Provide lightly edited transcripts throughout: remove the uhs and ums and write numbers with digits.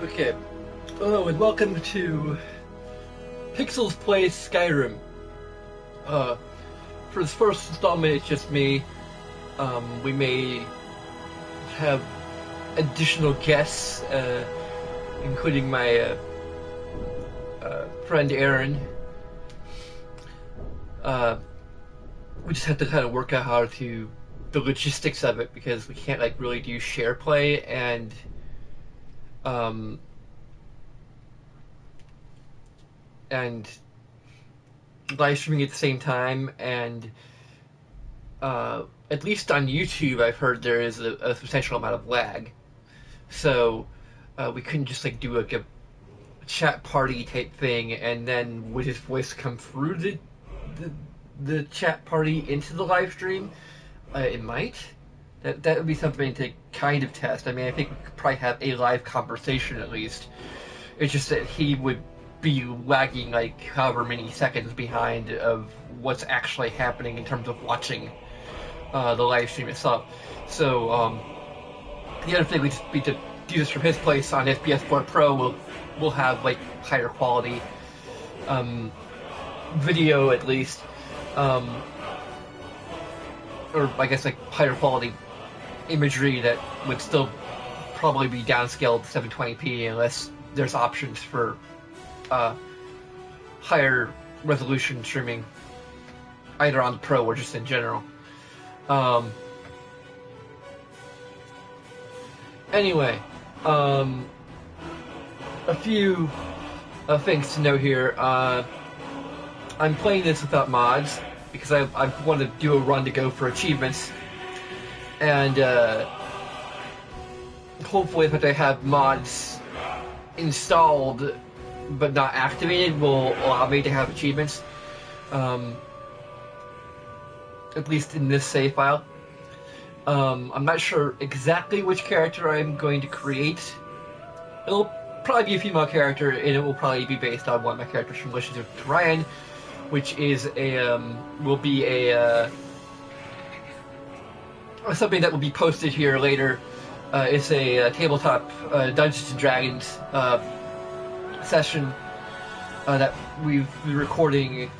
Okay. Hello and welcome to Pixels Play Skyrim. For this first installment, it's just me. We may have additional guests, including my friend Aaron. We just have to kind of work out how to the logistics of it because we can't really do share play and live streaming at the same time, and at least on YouTube I've heard there is a substantial amount of lag, so we couldn't just do a chat party type thing and then would his voice come through the chat party into the live stream. It might. That would be something to kind of test. I mean, I think we could probably have a live conversation at least. It's just that he would be lagging however many seconds behind of what's actually happening in terms of watching the live stream itself. So the other thing would just be to do this from his place on FPS 4 Pro. We'll have higher quality video at least, or I guess higher quality imagery that would still probably be downscaled to 720p unless there's options for higher resolution streaming either on the Pro or just in general. Anyway, a few things to note here. I'm playing this without mods because I want to do a run to go for achievements, and hopefully if I have mods installed but not activated will allow me to have achievements, at least in this save file. I'm not sure exactly which character I'm going to create. It'll probably be a female character, and it will probably be based on one of my characters from Legends of Ryan, which is something that will be posted here later. It's a tabletop Dungeons and Dragons session that we've been recording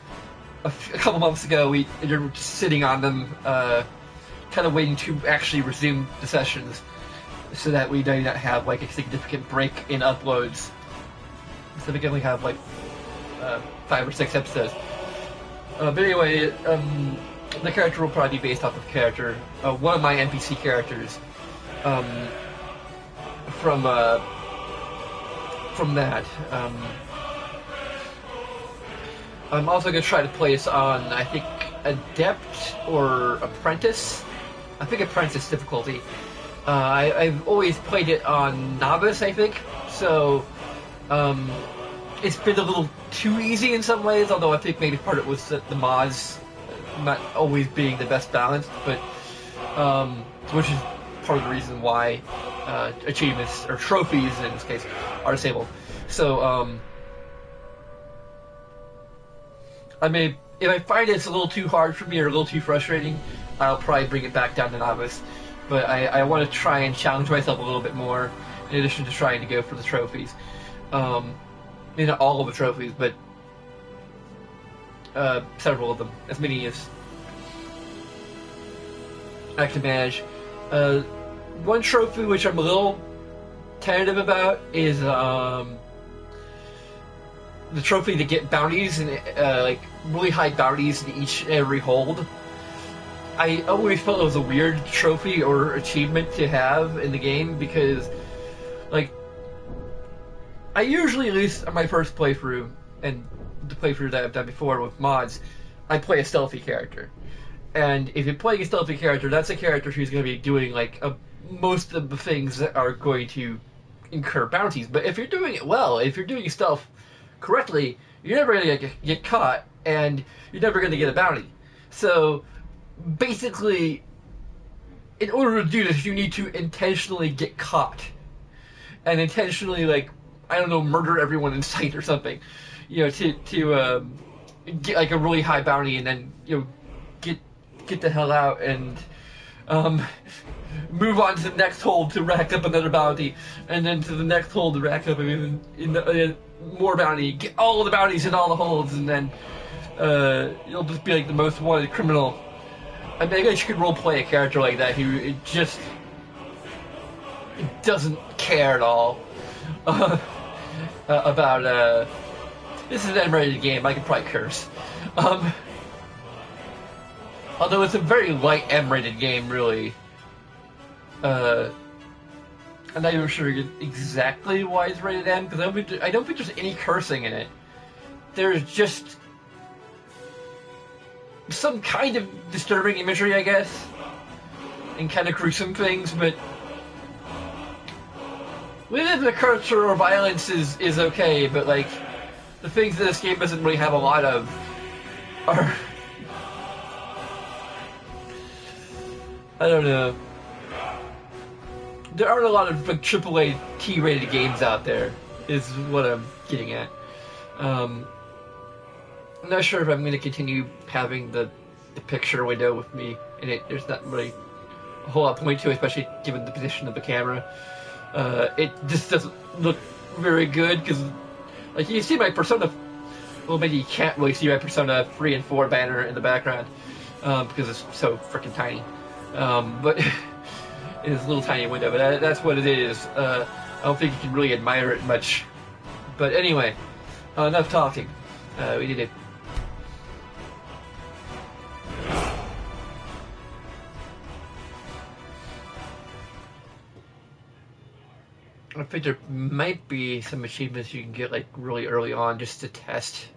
a couple months ago. We were just sitting on them, kind of waiting to actually resume the sessions, so that we do not have a significant break in uploads. So we can only have 5 or 6 episodes. But anyway, the character will probably be based off of character, one of my NPC characters, from that. I'm also going to try to place on, I think, Adept or Apprentice. I think Apprentice difficulty. I've always played it on Novice, I think, so it's been a little too easy in some ways, although I think maybe part of it was that the mods not always being the best balance, but which is part of the reason why achievements, or trophies in this case, are disabled. So if I find it's a little too hard for me or a little too frustrating, I'll probably bring it back down to Novice. But I want to try and challenge myself a little bit more, in addition to trying to go for the trophies. Not all of the trophies, but several of them, as many as I can manage. One trophy which I'm a little tentative about is the trophy to get bounties, and really high bounties in each and every hold. I always felt it was a weird trophy or achievement to have in the game because, I usually, at least on my first playthrough, and the playthrough that I've done before with mods, I play a stealthy character. And if you're playing a stealthy character, that's a character who's going to be doing, most of the things that are going to incur bounties. But if you're doing it well, if you're doing stealth correctly, you're never going to get caught, and you're never going to get a bounty. So, basically, in order to do this, you need to intentionally get caught. And intentionally, murder everyone in sight or something. To get a really high bounty and then, get the hell out and move on to the next hold to rack up another bounty, and then to the next hold to rack up more bounty. Get all the bounties in all the holds, and then you'll just be like the most wanted criminal. I mean, I guess you could roleplay a character like that who just doesn't care at all about. This is an M-rated game. I could probably curse. Although it's a very light M-rated game, really. I'm not even sure exactly why it's rated M, because I don't think there's any cursing in it. There's just some kind of disturbing imagery, I guess, and kind of gruesome things, but within the culture or violence is okay, but like the things that this game doesn't really have a lot of are, I don't know. There aren't a lot of like AAA T-rated games out there, is what I'm getting at. I'm not sure if I'm going to continue having the picture window with me in it. There's not really a whole lot of point to it, especially given the position of the camera. It just doesn't look very good, because like you see my Persona, well, maybe you can't really see my Persona 3 and 4 banner in the background because it's so freaking tiny. But it is a little tiny window, but that's what it is. I don't think you can really admire it much. But anyway, enough talking. We need to. I think there might be some achievements you can get like really early on just to test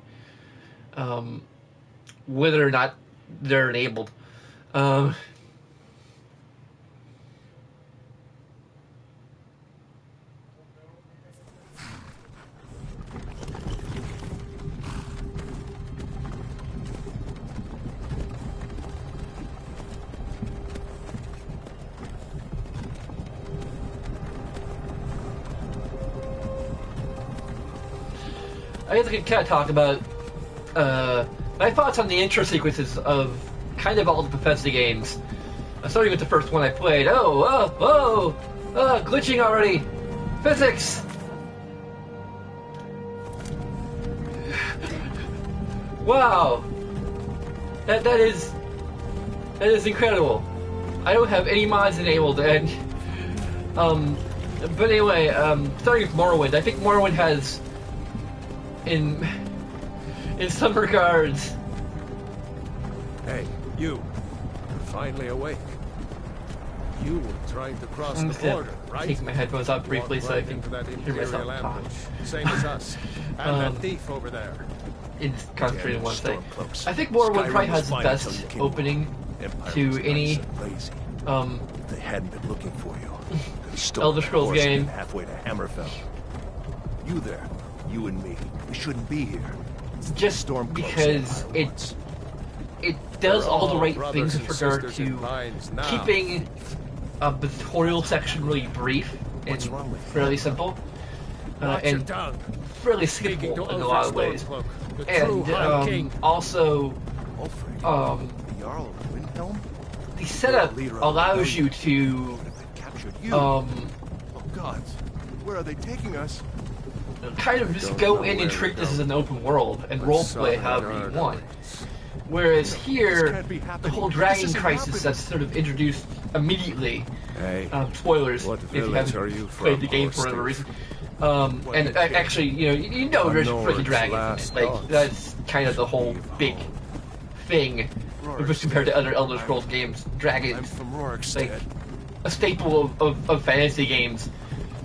whether or not they're enabled. I guess I could kind of talk about my thoughts on the intro sequences of kind of all the Bethesda games. Starting with the first one I played. Glitching already. Physics. Wow. That is incredible. I don't have any mods enabled, and but anyway, starting with Morrowind. I think Morrowind has, in some regards. Hey, you're finally awake. You were trying to cross the border, right? Take my headphones off briefly so I can hear myself talk. Same as us. And that thief over there. It's concentrated on one thing. I think Morrowind probably has the best opening to any they hadn't been looking for you. Elder Scrolls game. Halfway to Hammerfell. You there, you and me. We shouldn't be here. Just because it does all the right things with regard to keeping the tutorial section really brief and fairly simple, and fairly skippable in a lot of ways. And also, the setup allows you to where are they taking us? Kind of just go in and treat this as an open world and roleplay however you want. Whereas here, the whole dragon crisis that's sort of introduced immediately. Spoilers if you haven't played the game for whatever reason. And actually, you know there's freaking dragons in it. Like, that's kind of the whole big thing compared to other Elder Scrolls games. Dragons, like a staple of fantasy games,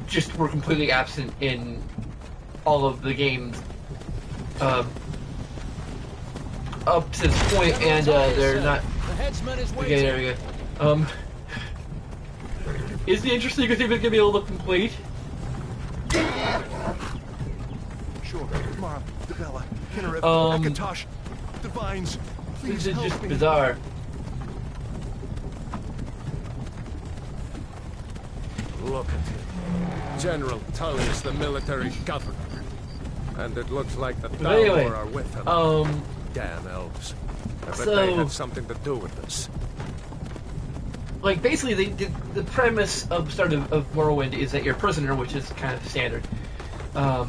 just were completely absent in all of the games up to this point, and they're not. Okay, there we go. Is the interesting to see if it's gonna be able to complete? Sure, Mara, Debella, Kinneret, Akatosh, Divines. This is just bizarre. Look at him. General Tully is the military governor. And it looks like the Thalmor are with him. Damn elves. I bet they had something to do with this. like basically the premise of start of Morrowind is that you're a prisoner, which is kind of standard. For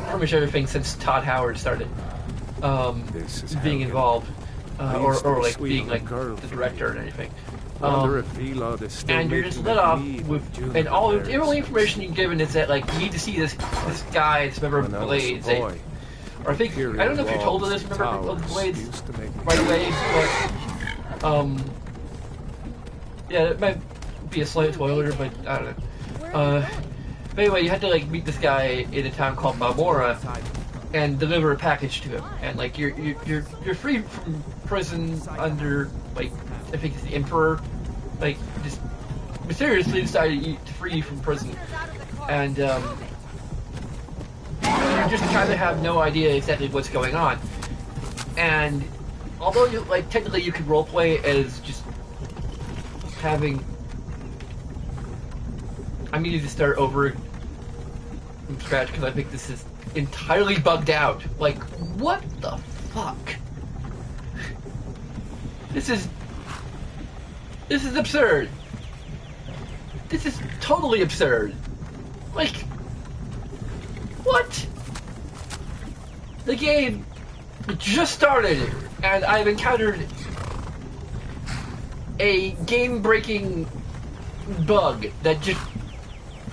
pretty much everything since Todd Howard started being involved, or like being like the director and anything. And you're just let off with, and all the only information you're given is that like you need to see this guy, this member of the Blades. Or I think I don't know if you're told of this member of the Blades right away, but yeah, it might be a slight spoiler, but I don't know. But anyway, you had to like meet this guy in a town called Balmora and deliver a package to him, and like you're free from prison under like I think it's the Emperor, like just mysteriously decided to eat free from prison, and you just kind of have no idea exactly what's going on. And although you like technically you could roleplay as just having, I needed to start over from scratch because I think this is entirely bugged out. Like, what the fuck? This is absurd. This is totally absurd. Like, what? The game just started, and I've encountered a game-breaking bug that just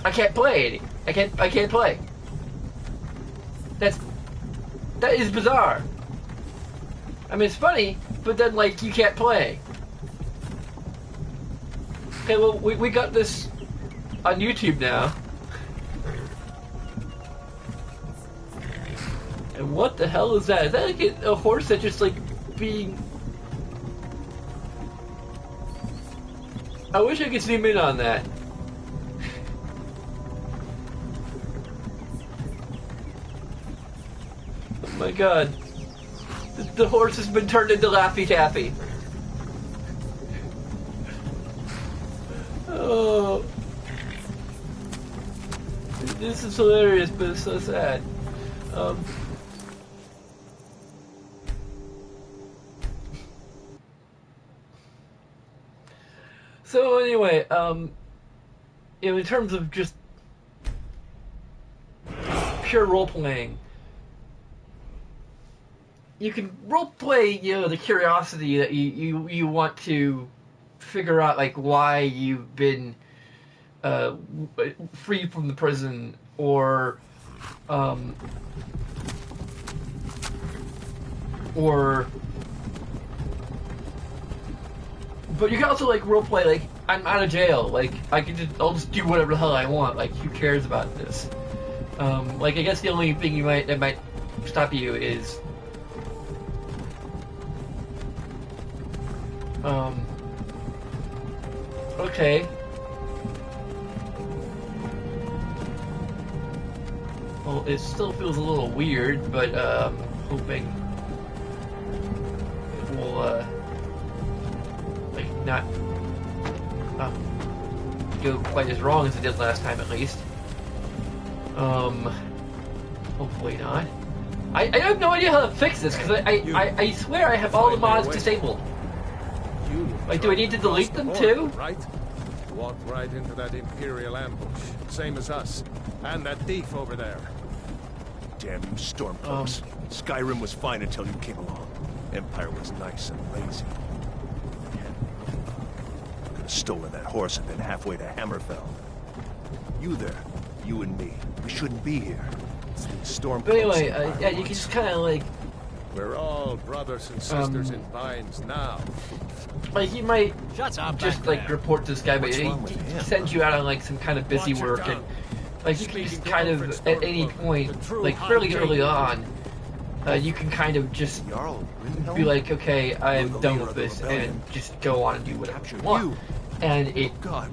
I can't play. I can't play. That is bizarre. I mean, it's funny, but then like you can't play. Okay, well we got this on YouTube now. And what the hell is that? Is that like a horse that just like being? I wish I could zoom in on that. Oh my god. The horse has been turned into Laffy Taffy. Oh. This is hilarious, but it's so sad. So anyway, you know, in terms of just pure role playing, you can role play, you know, the curiosity that you want to figure out, like why you've been free from the prison, or but you can also like roleplay like I'm out of jail, like I'll just do whatever the hell I want, like who cares about this? Like I guess the only thing that might stop you is okay. Well, it still feels a little weird, but hoping it will like not go quite as wrong as it did last time, at least. Hopefully not. I have no idea how to fix this because I swear I have all the mods disabled. Like, do I need to delete them too? Right? Walked right into that Imperial ambush, same as us, and that thief over there. Damn you stormcloaks. Skyrim was fine until you came along. Empire was nice and lazy. Could have stolen that horse and been halfway to Hammerfell. You there, you and me, we shouldn't be here. It's the stormcloaks. But anyway, yeah, you can just kind of like. We're all brothers and sisters in binds now. Like he might Shut up just like report to this guy, but he sends you out on like some kind of busy work, and like you can just kind of at any point, like fairly early on, you can kind of just be like, okay, I am done with this, and just go on and do whatever you want. And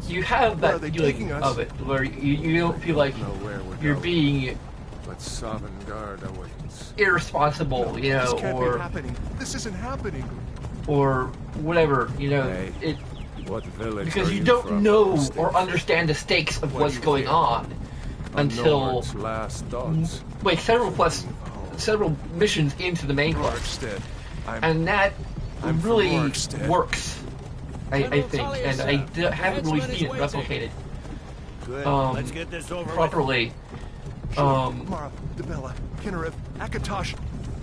you have that feeling of it, where you don't feel like you're being irresponsible, you know, or this isn't happening, or whatever, you know, Hey, what village because you don't know or understand the stakes of what's going on until like several missions into the main quest, and that really works I think, and I haven't really seen it replicated Good. Let's get this over properly. Mara, Debella, Kinnarev, Akatosh,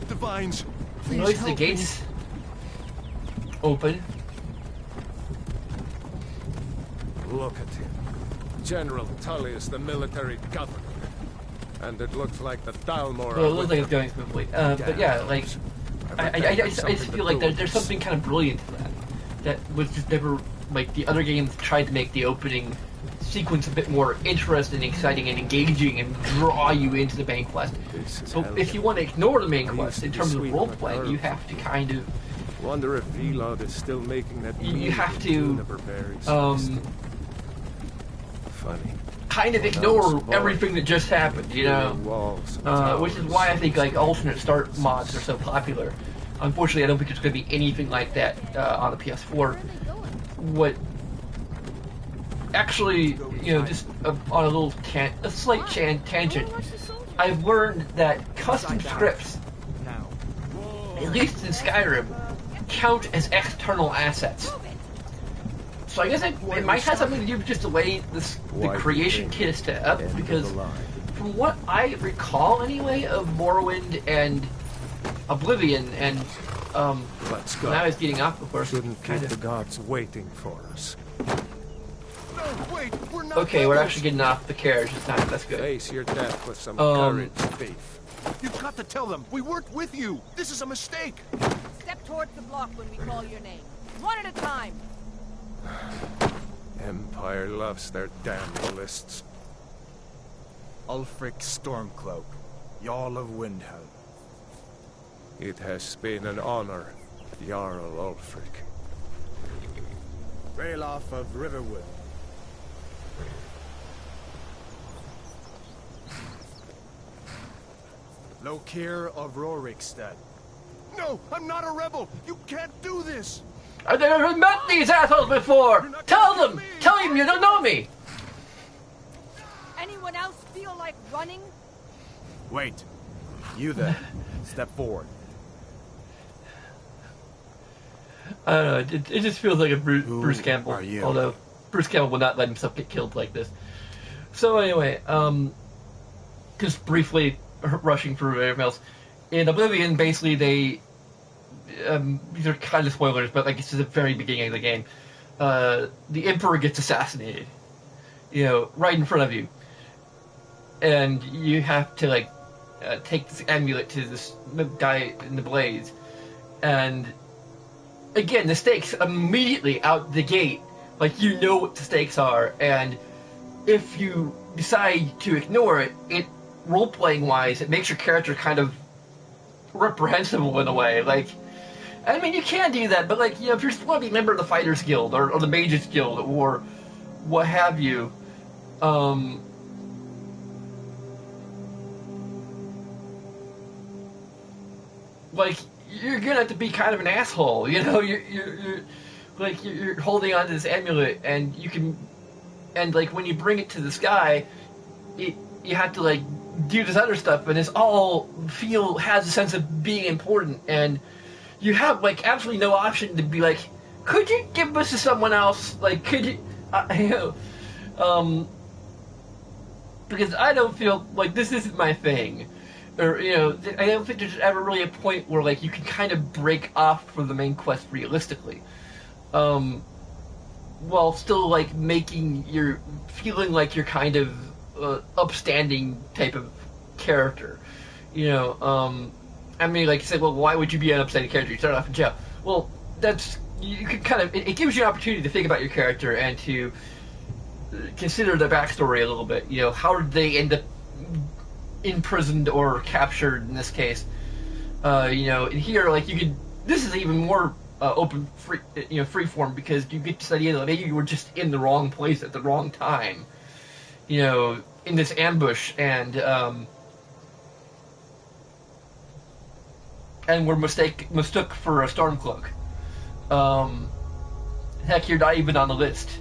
Divines, please Notice help the gates open. Look at him. General Tullius, the military governor. And it looks like the Dalmor... Well, it looks like it's going smoothly. But yeah, like, I just feel like there's something kind of brilliant to that. That was just never, like, the other games tried to make the opening sequence a bit more interesting, exciting, and engaging, and draw you into the main quest. So if you want to ignore the main quest in terms of role-playing, you have to kind of... Wonder if Velod is still making that... You have to, funny. kind of ignore everything that just happened, you know? Which is why I think, like, alternate start mods are so popular. Unfortunately, I don't think there's going to be anything like that on the PS4. What... Actually, you know, just on a little slight tangent, I've learned that custom scripts, at least in Skyrim, count as external assets. So I guess it might have something to do with just the way the creation kit is set up, because from what I recall anyway of Morrowind and Oblivion and Let's go. when I was getting off, of course, Shouldn't kind keep of... the gods waiting for us. No, wait, we're not Okay, we're rebels. actually getting off the carriage this time. That's good. Face your death with some courage, thief. You've got to tell them. We weren't with you. This is a mistake. Step towards the block when we call your name. One at a time. Empire loves their damn lists. Ulfric Stormcloak, Jarl of Windhelm. It has been an honor, Jarl Ulfric. Ralof of Riverwood. Lokir of Rorikstead. No, I'm not a rebel. You can't do this. I've never met these assholes before! Tell them! Tell them you don't know me! Anyone else feel like running? Wait. You there. Step forward. I don't know, it just feels like a Bruce Campbell. are you? Although, Bruce Campbell would not let himself get killed like this. So anyway, just briefly rushing through everything else. In Oblivion, basically they... these are kind of spoilers, but like it's the very beginning of the game. The Emperor gets assassinated. You know, right in front of you. And you have to, like, take this amulet to this guy in the blaze. And... again, the stakes immediately out the gate, like you know what the stakes are, and if you decide to ignore it, role-playing wise, it makes your character kind of reprehensible in a way. Like, I mean, you can do that, but like, you know, if you're supposed to be a member of the Fighters Guild or the Mages Guild or what have you, like, you're gonna have to be kind of an asshole, you know. You're holding on to this amulet, and you can, and like when you bring it to this guy, you have to like do this other stuff, and it's all has a sense of being important, and you have like absolutely no option to be like, could you give this to someone else? Like, could you, you know, because I don't feel like this isn't my thing. Or, you know, I don't think there's ever really a point where, like, you can kind of break off from the main quest realistically. While still, like, feeling like you're kind of upstanding type of character. You know, I mean, like you said, well, why would you be an upstanding character? You start off in jail. Well, you could kind of, it gives you an opportunity to think about your character and to consider the backstory a little bit. You know, how did they end up imprisoned or captured in this case? You know, and here, like, this is even more free form, because you get this idea that maybe you were just in the wrong place at the wrong time, you know, in this ambush, and were mistook for a Stormcloak. Heck, you're not even on the list.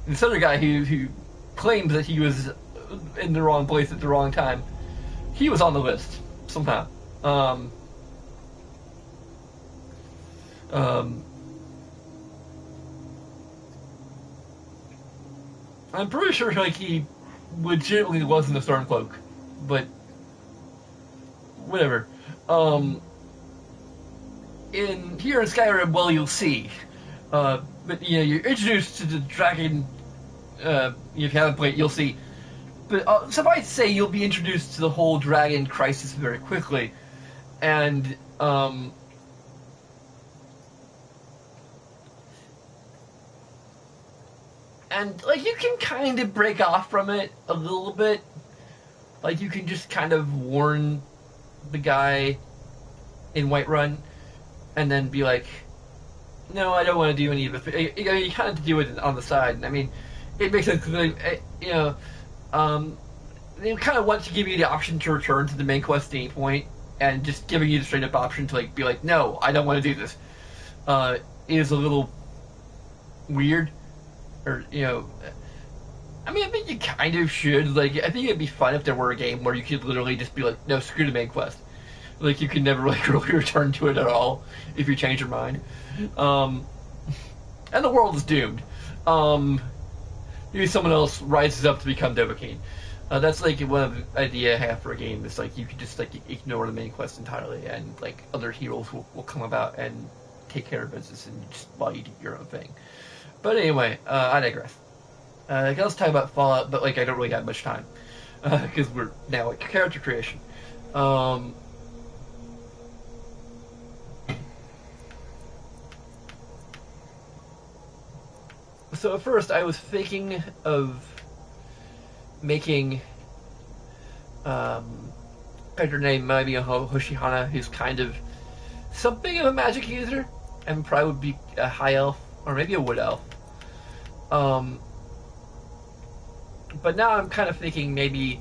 This other guy who claims that he was in the wrong place at the wrong time, he was on the list somehow. Um, I'm pretty sure like he legitimately wasn't a Stormcloak, but whatever. In Skyrim, well, you'll see. But you're introduced to the dragon. If you haven't played, you'll see. But suffice to say, you'll be introduced to the whole dragon crisis very quickly, and like you can kind of break off from it a little bit. Like you can just kind of warn the guy in Whiterun, and then be like, "No, I don't want to do any of it." You kind of do it on the side. I mean, it makes sense. They kind of want to give you the option to return to the main quest at any point, and just giving you the straight up option to like be like, "No, I don't want to do this," is a little weird. Or I mean, I think you kind of should. Like, I think it'd be fun if there were a game where you could literally just be like, "No, screw the main quest." Like, you could never like really return to it at all if you change your mind. And the world is doomed. Maybe someone else rises up to become Dovahkiin. That's like one of the idea I have for a game. It's like you could just like ignore the main quest entirely, and like other heroes will come about and take care of business, and just while you do your own thing. But anyway, I digress. Let's talk about Fallout, but like I don't really have much time because we're now at character creation. So at first, I was thinking of making character named maybe Hoshihana, who's kind of something of a magic user, and probably would be a high elf or maybe a wood elf. But now I'm kind of thinking maybe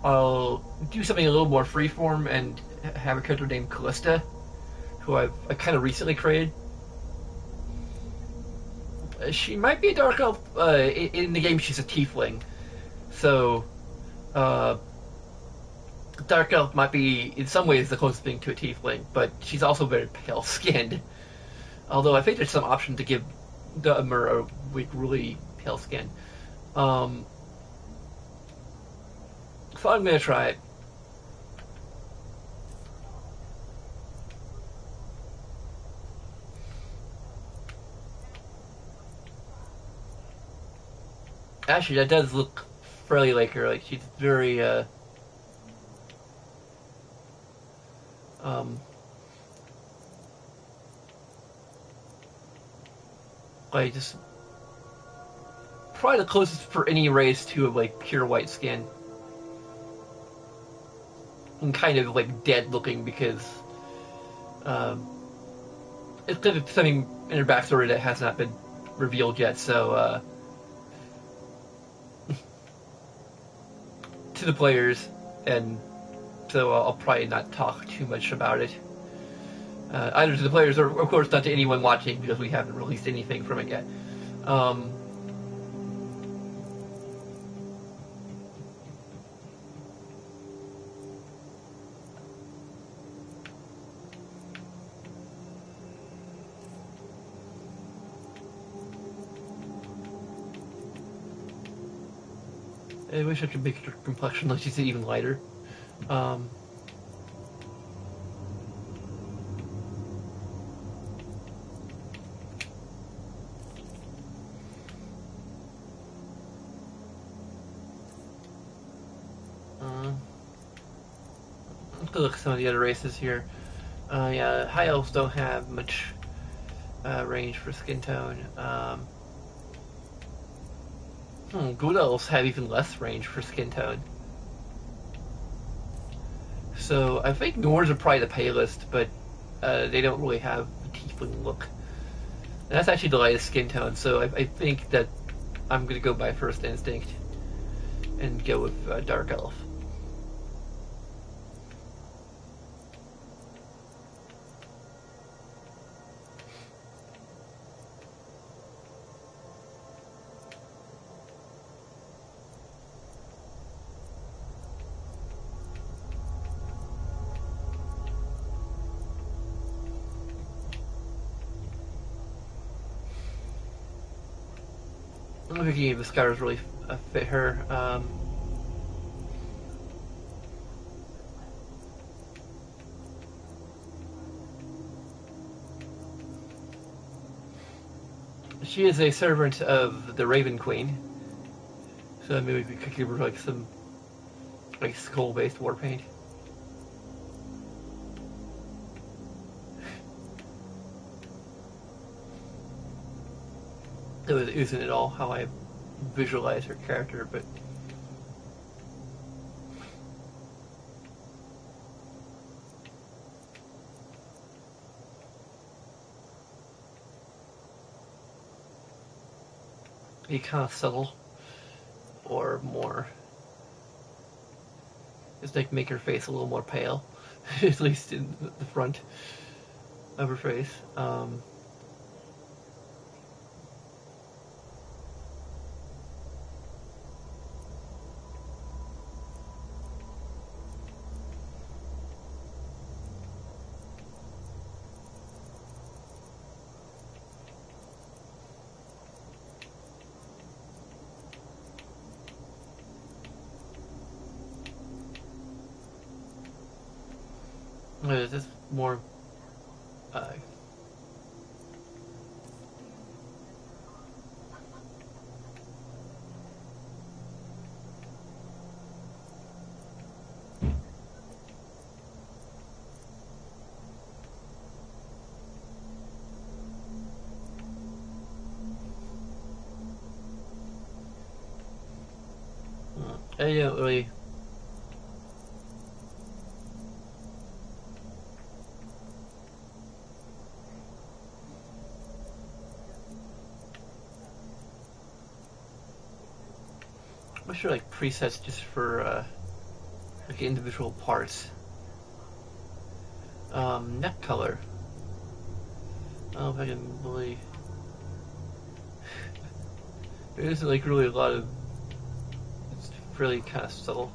I'll do something a little more freeform and have a character named Callista, who I kind of recently created. She might be a dark elf. In the game, she's a tiefling, so dark elf might be in some ways the closest thing to a tiefling, but she's also very pale skinned. Although I think there's some option to give them a really pale skin. So I'm gonna try it. Actually, that does look fairly like her. Like she's very like just probably the closest for any race to like pure white skin, and kind of like dead looking because it's kind of something in her backstory that has not been revealed yet. So to the players, and so I'll probably not talk too much about it. Either to the players or, of course, not to anyone watching because we haven't released anything from it yet. I wish I could make her complexion like she's even lighter. Let's look at some of the other races here. Yeah, high elves don't have much range for skin tone. Good elves have even less range for skin tone. So I think Nords are probably the palest, but they don't really have the tiefling look. And that's actually the lightest skin tone, so I think that I'm going to go by first instinct and go with dark elf. I don't think any of the scars really fit her. She is a servant of the Raven Queen, so maybe we could give her like some like skull-based war paint. It isn't at all how I visualize her character, but be kind of subtle or more. Just like make her face a little more pale, at least in the front of her face. This is more I don't really. I'm sure like presets just for like individual parts. Neck color. I don't know if I can really. There isn't like really a lot of. It's really kind of subtle.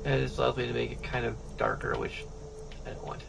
And it just allows me to make it kind of darker, which I don't want.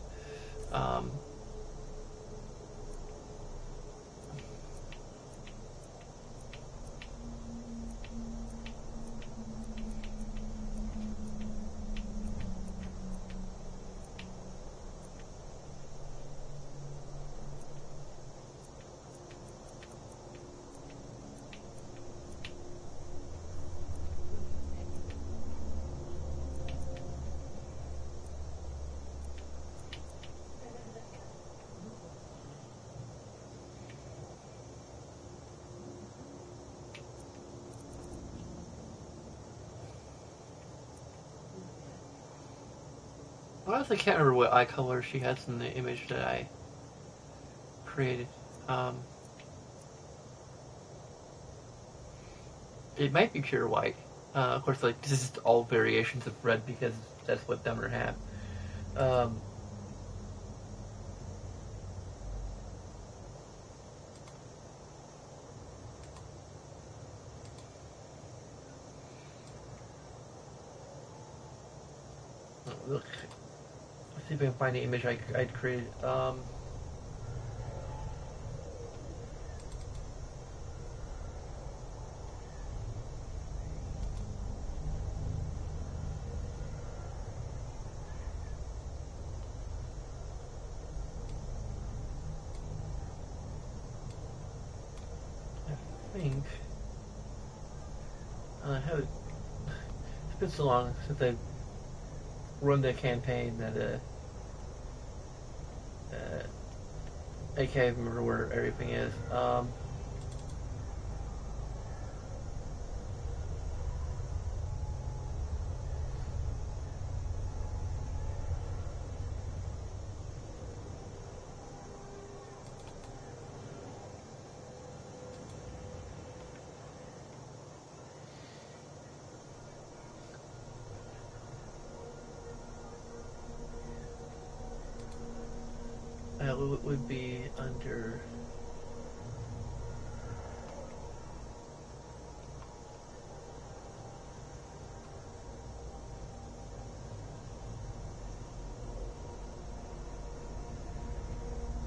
I honestly can't remember what eye color she has in the image that I created. It might be pure white. Of course, like this is all variations of red because that's what Dumber have. Look, let's see if I can find the image I'd created. I think I have it. It's been so long since I run the campaign that I can't remember where everything is. It would be under.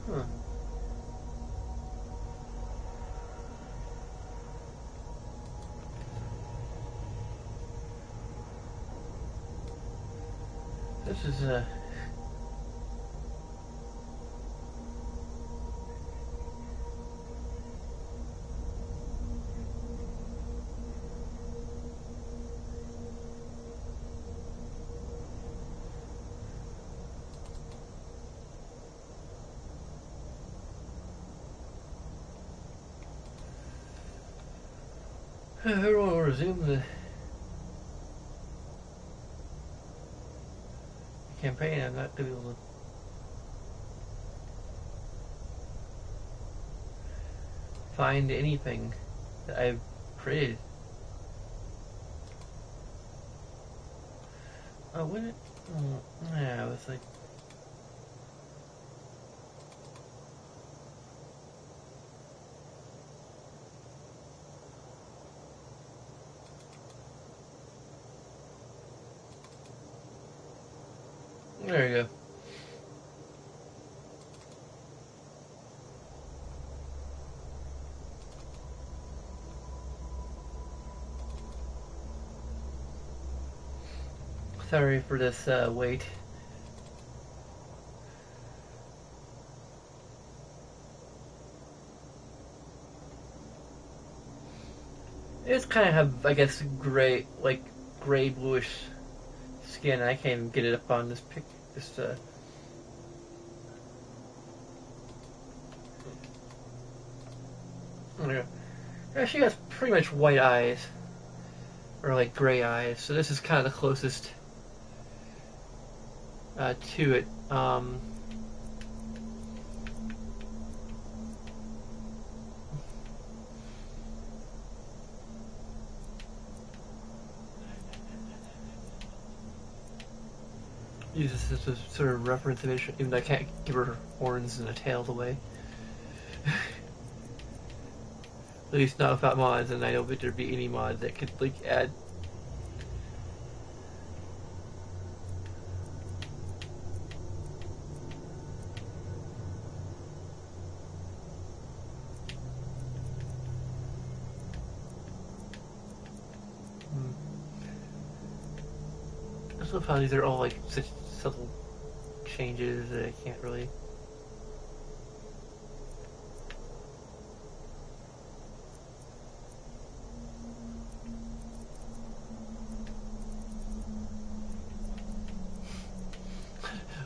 Huh. This is everyone will resume the campaign. I'm not gonna be able to find anything that I've created. Oh, when it? Yeah, it was like. There you go. Sorry for this wait. It's kind of have, I guess, gray, like gray bluish skin. I can't even get it up on this pic. There we go. Yeah, she has pretty much white eyes, or like gray eyes. So this is kind of the closest to it. Use this as a sort of reference image, even though I can't give her horns and a tail away. At least not without mods, and I don't think there'd be any mod that could like add. I just love how these are all like such subtle changes that I can't really.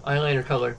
Eyeliner color.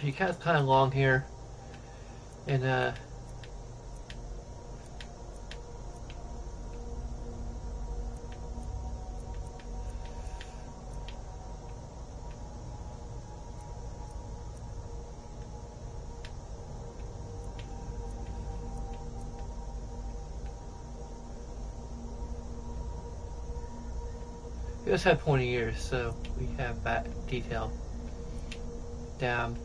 She has kind of long hair, and We also have pointy ears, so we have that detail down.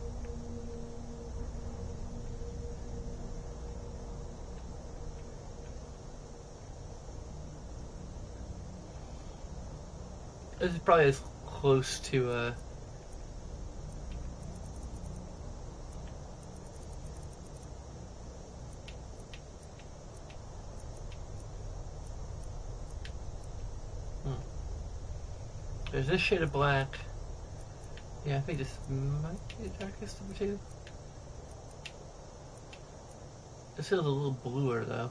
This is probably as close to There's this shade of black. Yeah, I think this might be the darkest of the two. This feels a little bluer though.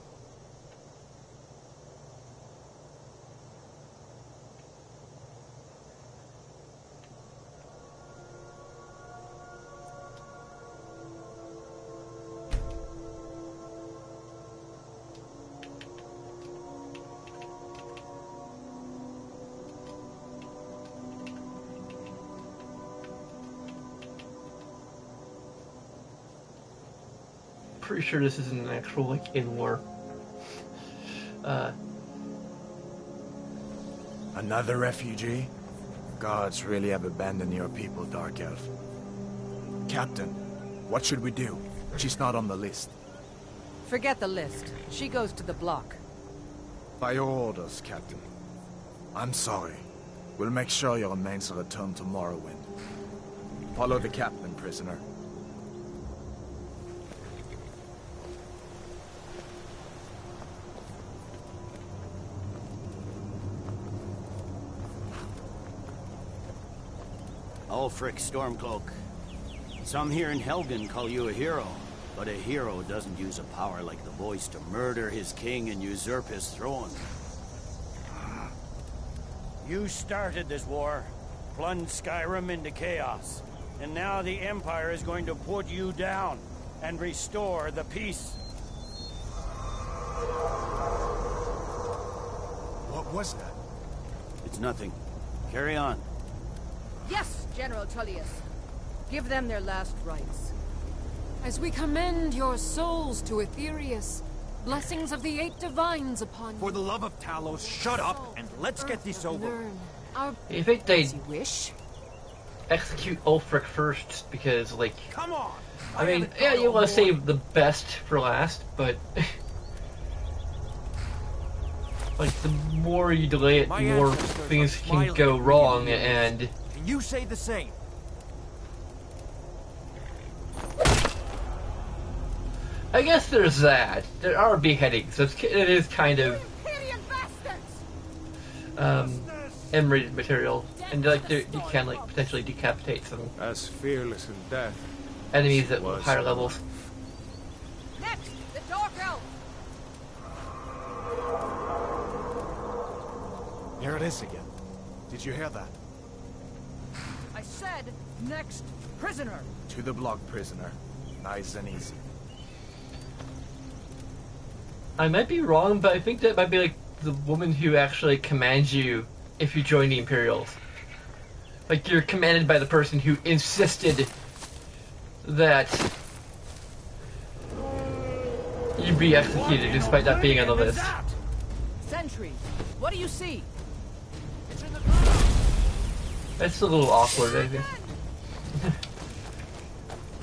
Pretty sure this isn't an actual like in-war. Another refugee? Gods really have abandoned your people, Dark Elf. Captain, what should we do? She's not on the list. Forget the list. She goes to the block. By your orders, Captain. I'm sorry. We'll make sure your remains are returned to Morrowind. Follow the captain, prisoner. Ulfric Stormcloak. Some here in Helgen call you a hero, but a hero doesn't use a power like the voice to murder his king and usurp his throne. You started this war, plunged Skyrim into chaos, and now the Empire is going to put you down and restore the peace. What was that? It's nothing. Carry on. Yes, General Tullius. Give them their last rites. As we commend your souls to Aetherius, blessings of the 8 divines upon you. For the love of Talos, shut up and let's get this over. Learn our You think they'd as you wish. execute Ulfric first just because, like, Come on! I mean, yeah, you want to save the best for last, but like the more you delay it, the more things can go wrong, and Can you say the same? I guess there's that. There are beheadings. It is kind of M-rated material, and like you can like potentially decapitate some As fearless in death. enemies at Was. higher levels. Next, the Dark Elf. Here it is again. Did you hear that? I said, next, prisoner. To the block, prisoner. Nice and easy. I might be wrong, but I think that might be like the woman who actually commands you if you join the Imperials. Like you're commanded by the person who insisted that you be executed despite not being on the list. Sentry, what do you see? That's a little awkward, I think.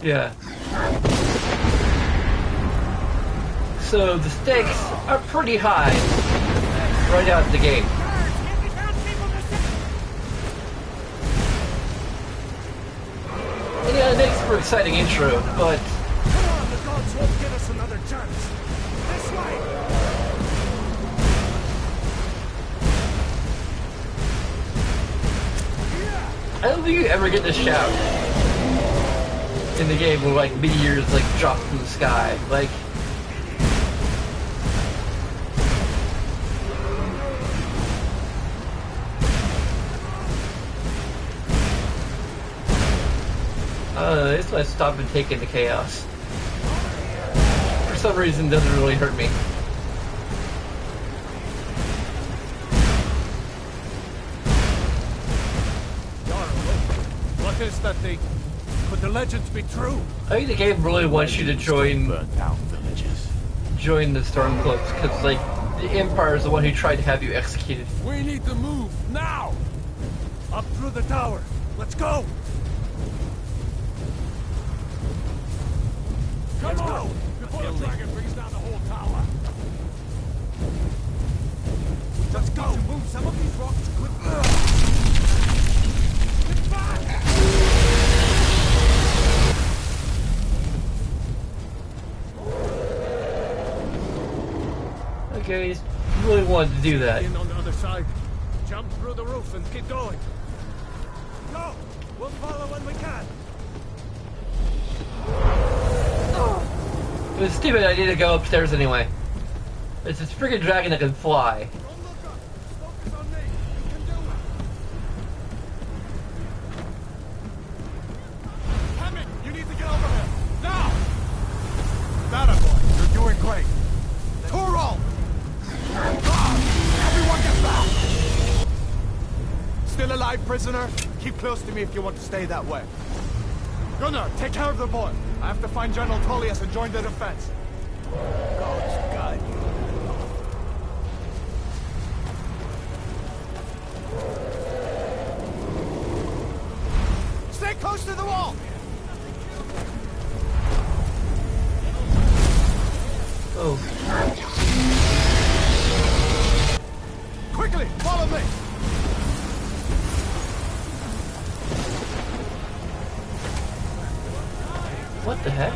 Yeah. So the stakes are pretty high right out of the gate. And yeah, it makes for an exciting intro, but Come on, the gods won't give us another chance. This way! I don't think you ever get to shout in the game where like meteors like drop from the sky. Like this might stop and take in the chaos. For some reason, it doesn't really hurt me. What is that thing? Could the legends be true? I think the game really wants you to join Burnt-out villages. the Stormcloaks because like the Empire is the one who tried to have you executed. We need to move now! Up through the tower. Let's go! Come on! Before the dragon brings down the whole tower. Let's go! Move some of these rocks quickly. Get back! Okay, you really wanted to do that. In on the other side. Jump through the roof and keep going. Go! We'll follow when we can. It was a stupid idea to go upstairs anyway. It's this freaking dragon that can fly. Don't look up. Focus on me. You can do it. Hammond, you need to get over here. Now! That boy, you're doing great. Toro! Everyone get back! Still alive, prisoner? Keep close to me if you want to stay that way. Gunnar, take care of the boy. I have to find General Tullius and join the defense. God's guide you. Stay close to the wall! Oh. Quickly, follow me! What the heck?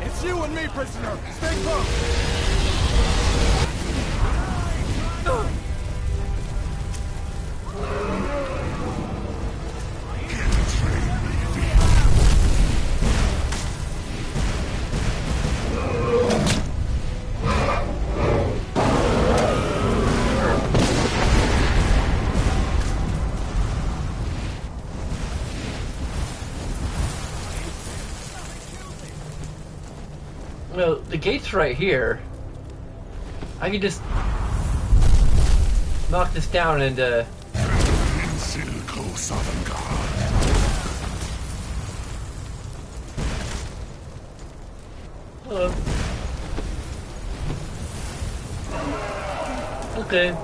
It's you and me, prisoner. Stay close. Well, the gate's right here. I can just knock this down and hello. Okay.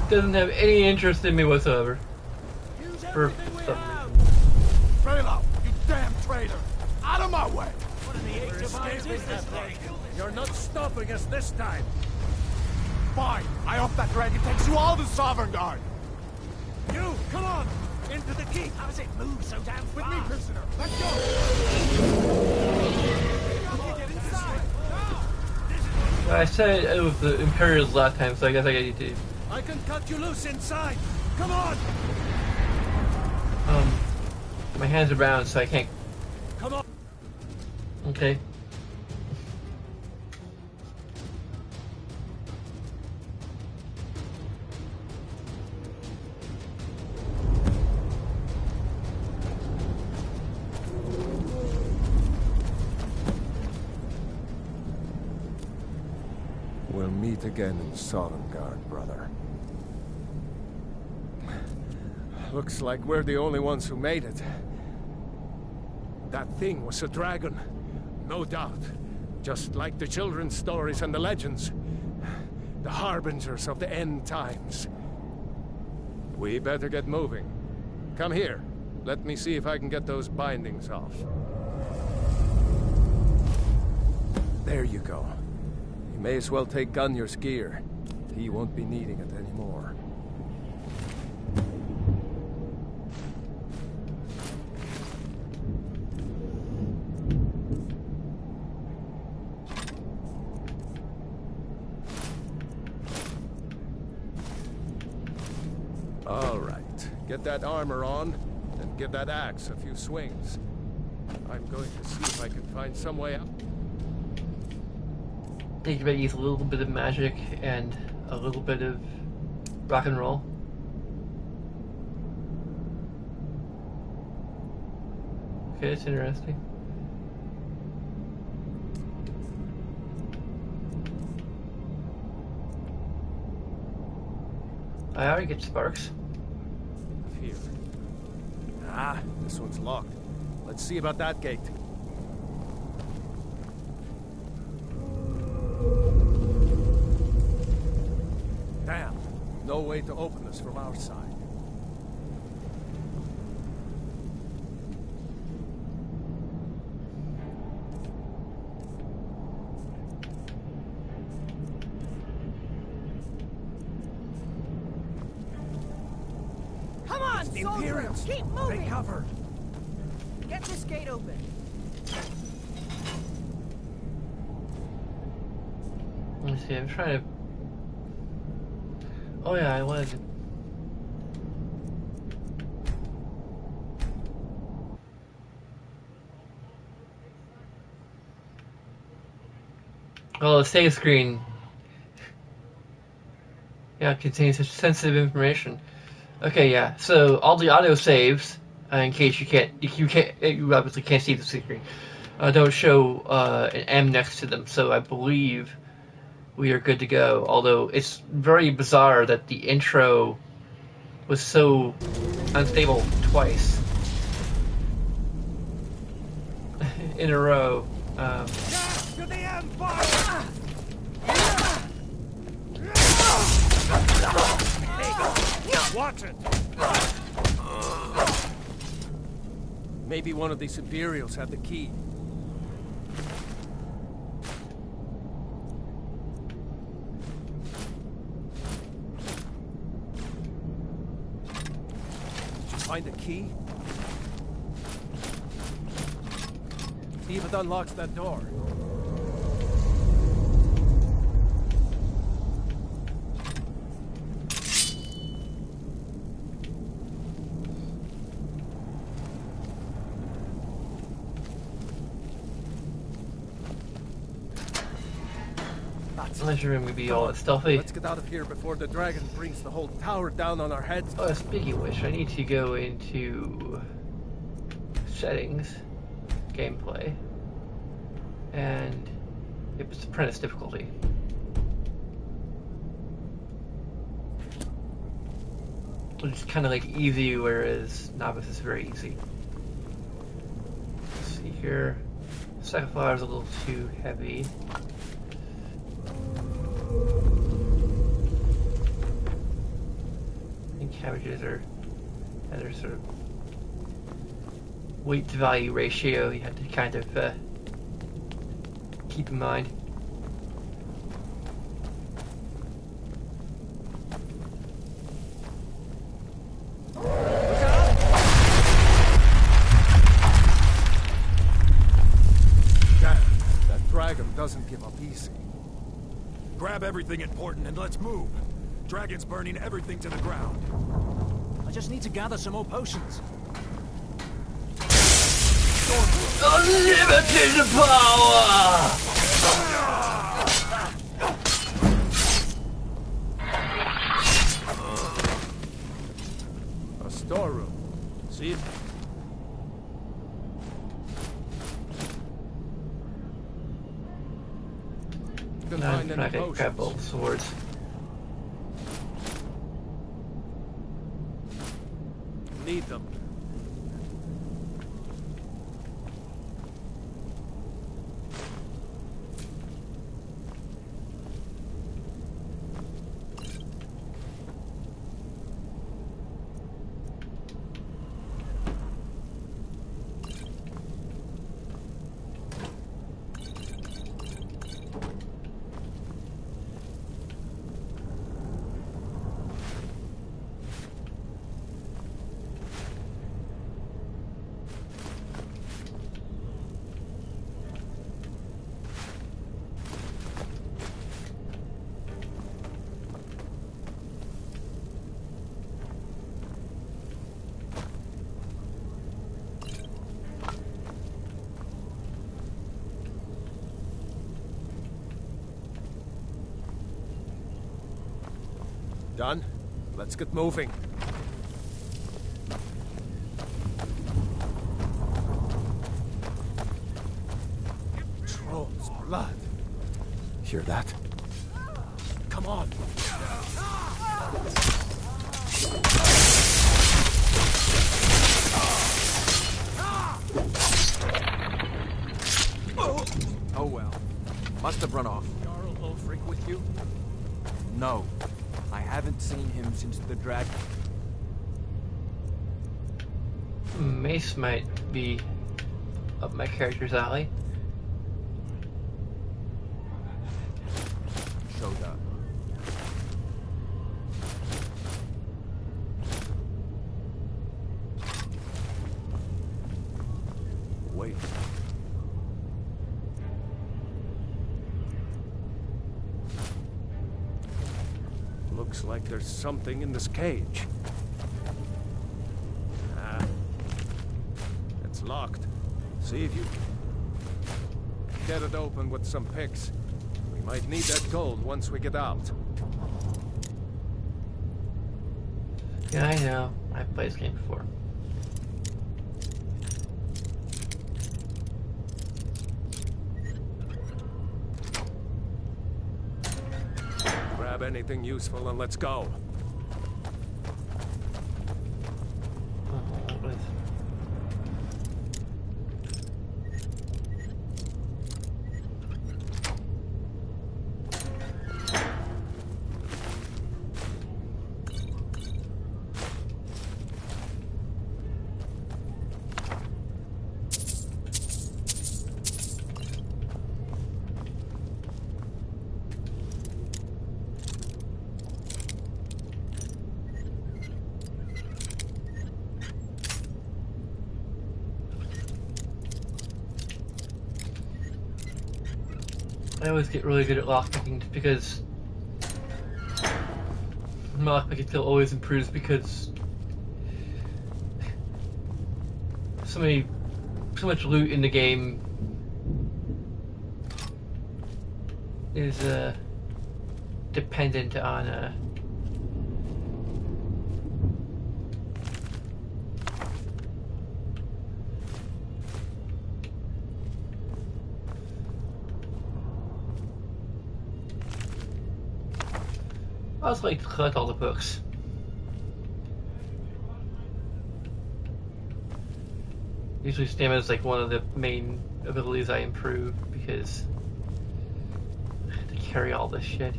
Doesn't have any interest in me whatsoever. For some reason. Velo, you damn traitor! Out of my way! You're not stopping us this time. Fine. I hope that dragon takes you all to Sovereign Guard. You, come on! Into the keep! How does it move so damn fast? With me, prisoner. Let's go. Get inside. I said it was the Imperials last time, so I guess I got you too. I can cut you loose inside! Come on! My hands are bound, so I can't. Come on! Okay. We'll meet again in Sovngarde, brother. Looks like we're the only ones who made it. That thing was a dragon. No doubt. Just like the children's stories and the legends. The harbingers of the end times. We better get moving. Come here. Let me see if I can get those bindings off. There you go. You may as well take Gunnar's gear. He won't be needing it anymore. All right. Get that armor on, and give that axe a few swings. I'm going to see if I can find some way out. I think you better use a little bit of magic and a little bit of rock and roll. Okay, it's interesting. I already get sparks. here. Ah, this one's locked. Let's see about that gate. Damn, no way to open this from our side. Come on, The soldier! Imperials! Keep moving! Take cover! Get this gate open. Let me see, I'm trying to... Oh yeah, I wanted to... Well, the save screen... Yeah, it contains such sensitive information. Okay, yeah, so all the auto saves, in case you obviously can't see the screen, don't show an M next to them, so I believe we are good to go. Although it's very bizarre that the intro was so unstable twice in a row. To the Empire! Hey, watch it! Maybe one of these Imperials had the key. Did you find a key? See if it unlocks that door. Measuring would be all stealthy. Let's get out of here before the dragon brings the whole tower down on our heads. Oh, speaking of which, I need to go into settings, gameplay, and it's apprentice difficulty. Which is kind of like easy, whereas novice is very easy. Let's see here. Second flower is a little too heavy. And cabbages are another sort of weight to value ratio you have to kind of keep in mind. That dragon doesn't give up easy. Grab everything important and let's move. Dragon's burning everything to the ground. I just need to gather some more potions. Unlimited power! A storeroom. See? Couldn't find any I can grab potions. both swords. Need them. Done? Let's get moving. Troll's blood. Hear that? Come on. run off. Jarl Ulfric with you? No. I haven't seen him since the dragon. Mace might be up my character's alley. Showed up. Wait. Looks like there's something in this cage. Ah. It's locked. See if you get it open with some picks. We might need that gold once we get out. Yeah, I know. I've played this game before. Grab anything useful and let's go. What is- I always get really good at lockpicking because my lockpicking skill always improves because so much loot in the game is dependent on I also like to collect all the books. Usually stamina is like one of the main abilities I improve because I have to carry all this shit.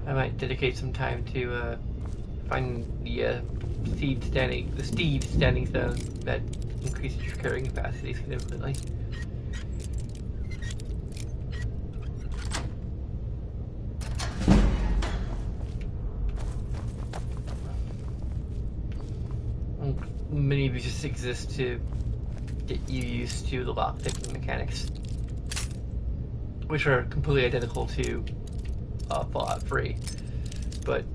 I might dedicate some time to find the steed standing stone that increases your carrying capacity significantly. Many of these just exist to get you used to the lockpicking mechanics, which are completely identical to Fallout 3, but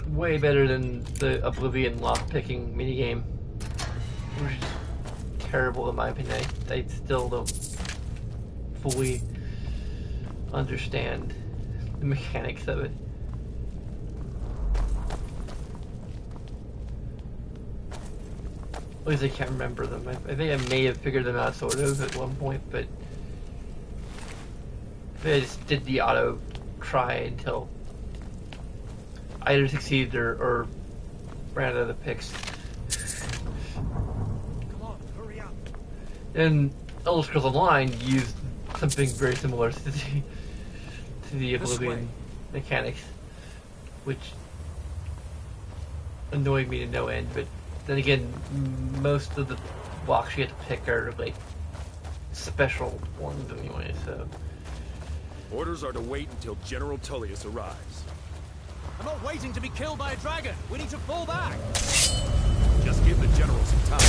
way better than the Oblivion lockpicking minigame, which is terrible in my opinion. I still don't fully understand the mechanics of it. At least I can't remember them. I think I may have figured them out sort of at one point, but I just did the auto try until I either succeeded or ran out of the picks. Come on, hurry up. And Elder Scrolls Online used something very similar to the Oblivion mechanics, which annoyed me to no end, but then again, most of the blocks you have to pick are like special ones anyway, so. Orders are to wait until General Tullius arrives. I'm not waiting to be killed by a dragon. We need to fall back. Just give the General some time.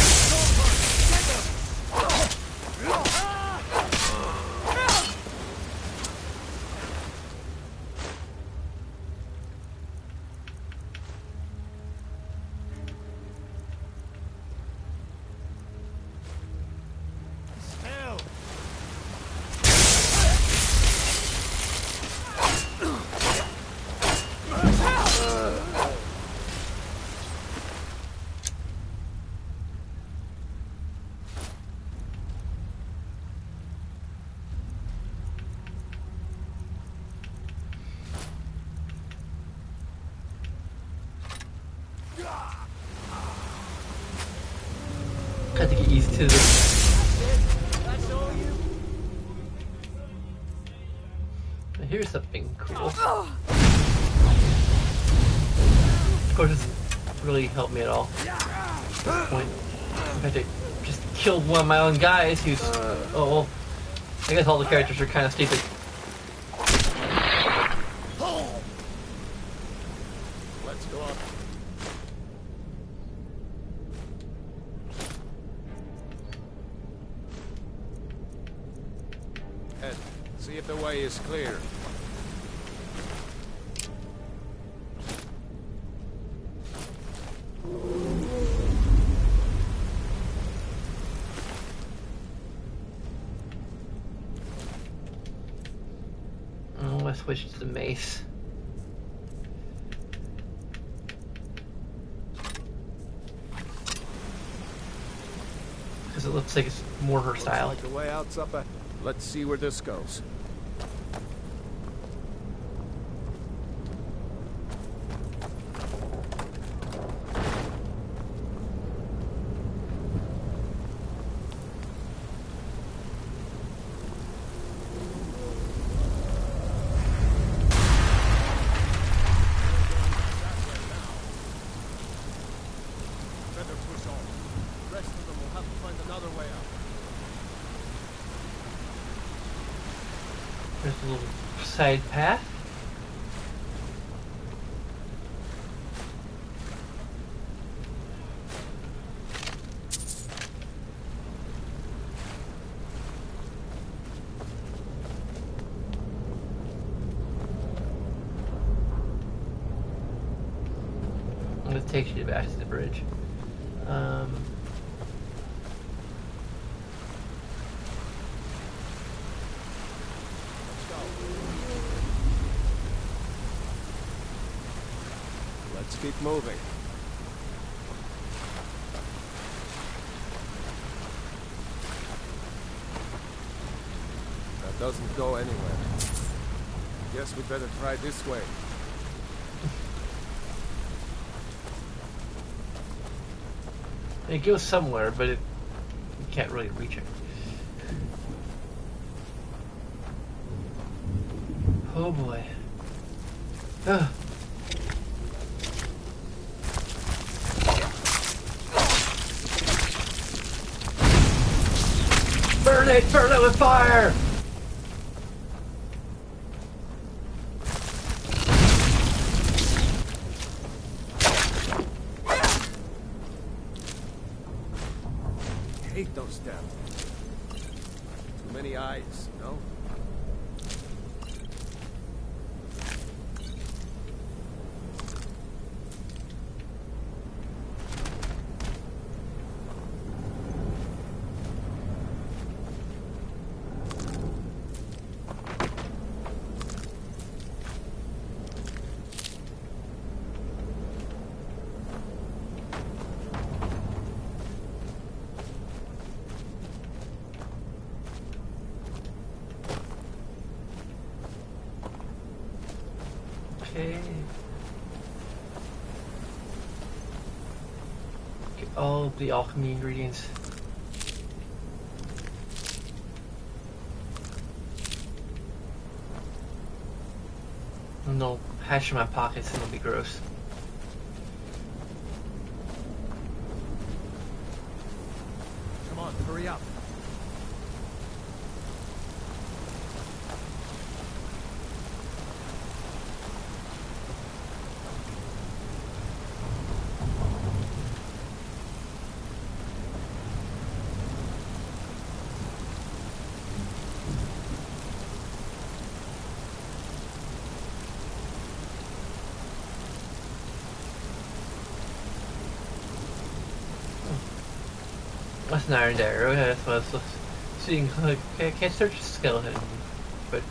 Had to get used to this. through something cool. Of course, it doesn't really help me at all at this point. I've had to just kill one of my own guys who's... oh, I guess all the characters are kind of stupid. Let's go up. Head, see if the way is clear. Let's switch to the mace. Because it looks like it's more her style. Looks like the way out's up. Let's see where this goes. There's a little side path. And it takes you back to the bridge. Let's keep moving. That doesn't go anywhere. Guess we'd better try this way. It goes somewhere, but you can't really reach it. Oh boy. Ugh. Burn it with fire! I hate those devils. Too many eyes, no? Okay. Get all the alchemy ingredients. No hash in my pockets and it'll be gross. Come on, hurry up. That's an iron arrow. Yeah, that's what I was seeing. I can't search the skeleton, but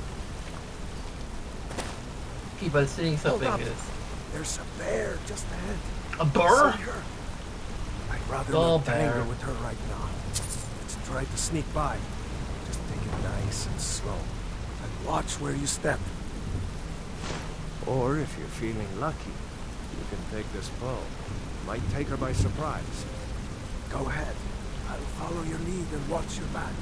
keep on seeing something. There's a bear just ahead. A bear? I'd rather Oh, not tangle bear. with her right now. Let's try to sneak by. Just take it nice and slow. And watch where you step. Or if you're feeling lucky, you can take this bow. Might take her by surprise. Go ahead. I'll follow your lead and watch your back.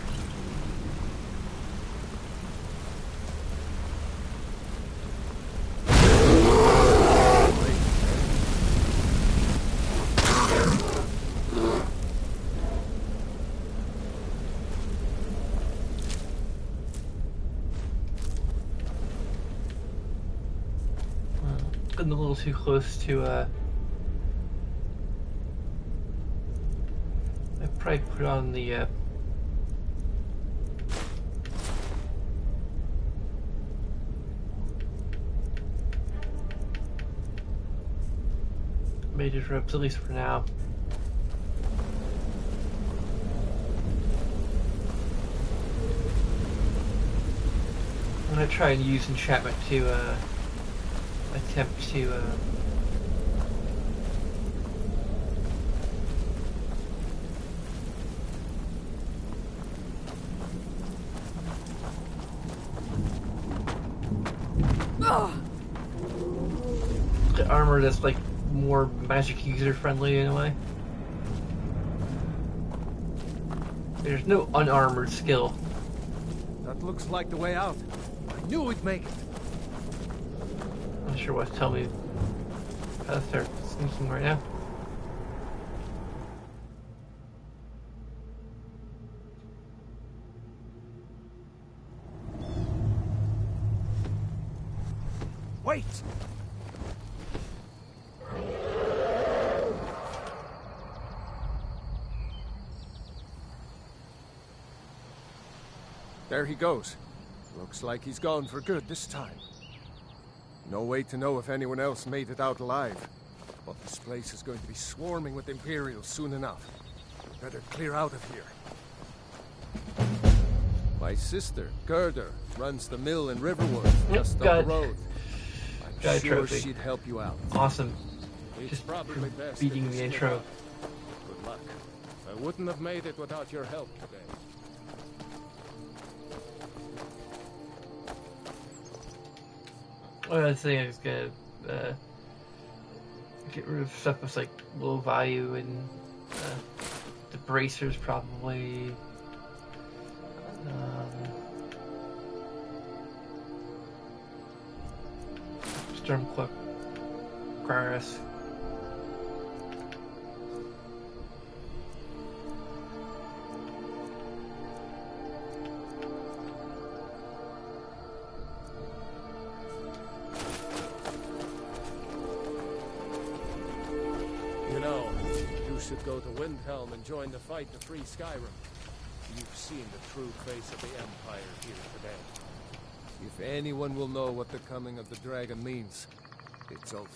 getting a little too close to, I'd probably put on the, mage's robes, at least for now. I'm gonna try and use enchantment to, attempt to, the armor that's like more magic user friendly in a way. There's no unarmored skill. That looks like the way out. I knew we'd make it. I'm not sure what to tell me how to start sneaking right now. Wait! There he goes. Looks like he's gone for good this time. No way to know if anyone else made it out alive. But this place is going to be swarming with Imperials soon enough. We better clear out of here. My sister, Gerda, runs the mill in Riverwood, just up the road. I'm sure trophy. she'd help you out. Awesome. It's Just probably best beating if the you intro. split up. Good luck. I wouldn't have made it without your help today. Well, I think I was gonna get rid of stuff that's like low value and the bracers probably. Stormcloak, Graris. You know, you should go to Windhelm and join the fight to free Skyrim. You've seen the true face of the Empire here today. If anyone will know what the coming of the dragon means, it's Ulfric.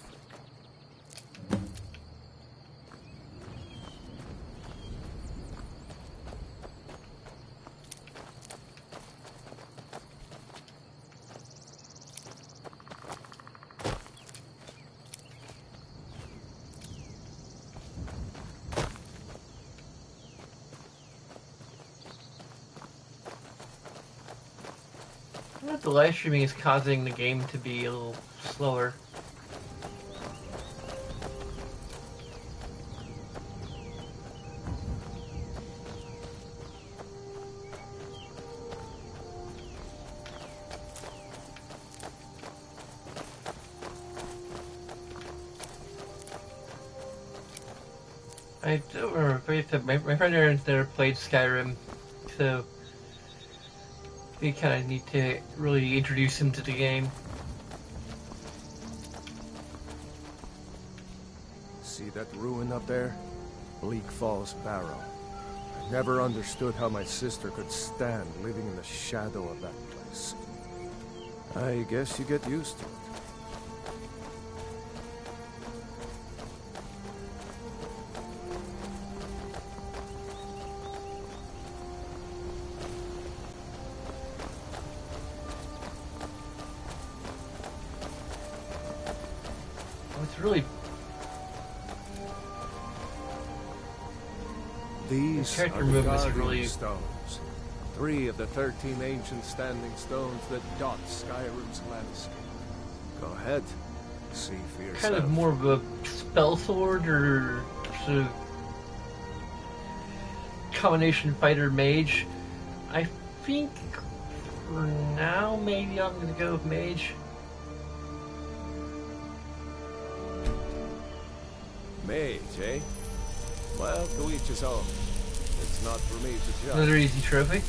The live streaming is causing the game to be a little slower. I don't remember if my friend there played Skyrim, so we kind of need to really introduce him to the game. See that ruin up there? Bleak Falls Barrow. I never understood how my sister could stand living in the shadow of that place. I guess you get used to it. It's really These character are the movements are Guardian really- stones. 3 of the 13 ancient standing stones that dot Skyrim's landscape. Go ahead, see for yourself. kind of more of a spell sword or sort of combination fighter mage. I think for now maybe I'm gonna go with mage. Mage, eh? Well, to each his own. It's not for me to judge. Another easy trophy.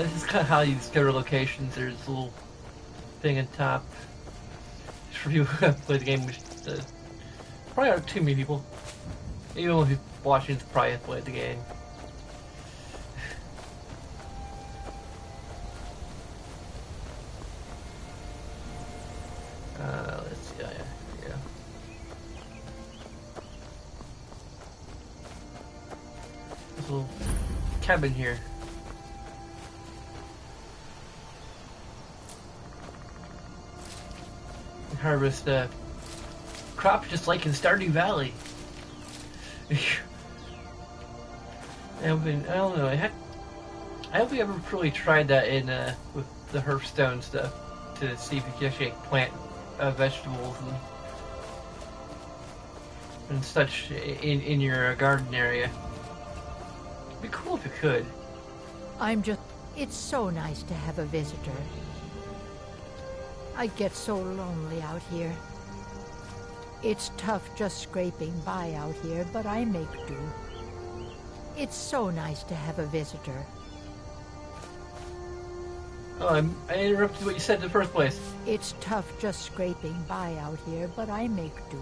This is kind of how you discover locations. There's a little thing on top. For people who have played the game, which probably aren't too many people. Even if you're watching, probably have played the game. Let's see. Oh, yeah, here we go. This little cabin here. Harvest crops just like in Stardew Valley. I don't know. I hope we ever really tried that in with the Hearthstone stuff to see if you can actually plant vegetables and such in your garden area. It'd be cool if you could. It's so nice to have a visitor. I get so lonely out here. It's tough just scraping by out here, but I make do. It's so nice to have a visitor. Oh, I interrupted what you said in the first place. It's tough just scraping by out here, but I make do.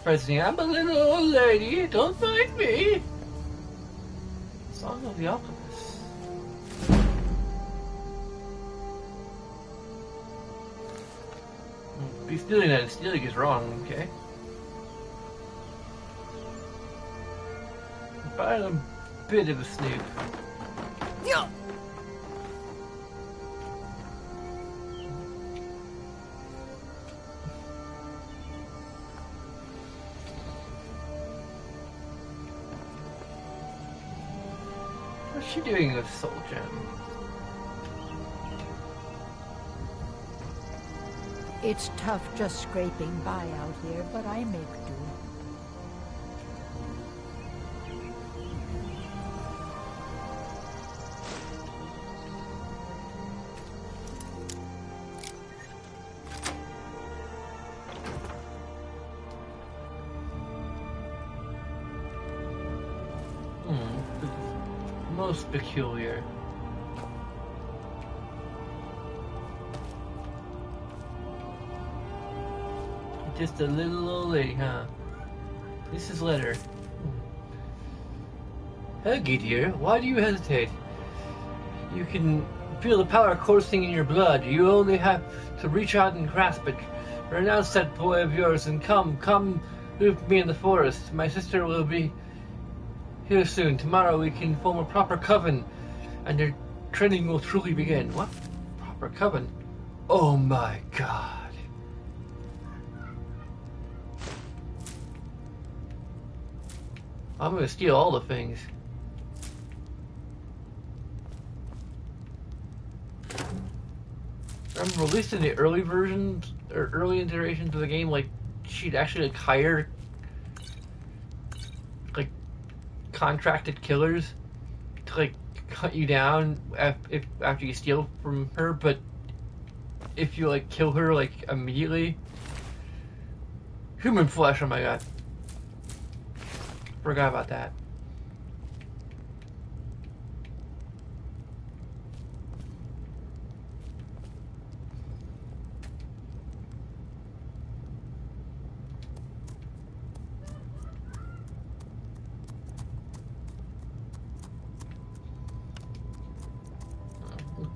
President, I'm a little old lady, don't mind me. Song of the Alchemist. Be stealing that, stealing is wrong, okay? But I'm a bit of a snoop. Yeah. What's she doing with Soul Gem? It's tough just scraping by out here, but I make do. Most peculiar. Just a little old lady, huh? This is letter. Huggy dear, why do you hesitate? You can feel the power coursing in your blood. You only have to reach out and grasp it. Renounce that boy of yours and come live with me in the forest. My sister will be here soon. Tomorrow we can form a proper coven, and your training will truly begin. What? Proper coven? Oh my god. I'm gonna steal all the things. Remember, at least in the early versions, or early iterations of the game, like, she'd actually, like, hire, like, contracted killers to, like, cut you down after you steal from her, but if you, like, kill her, like, immediately... Human flesh, oh my god. Forgot about that.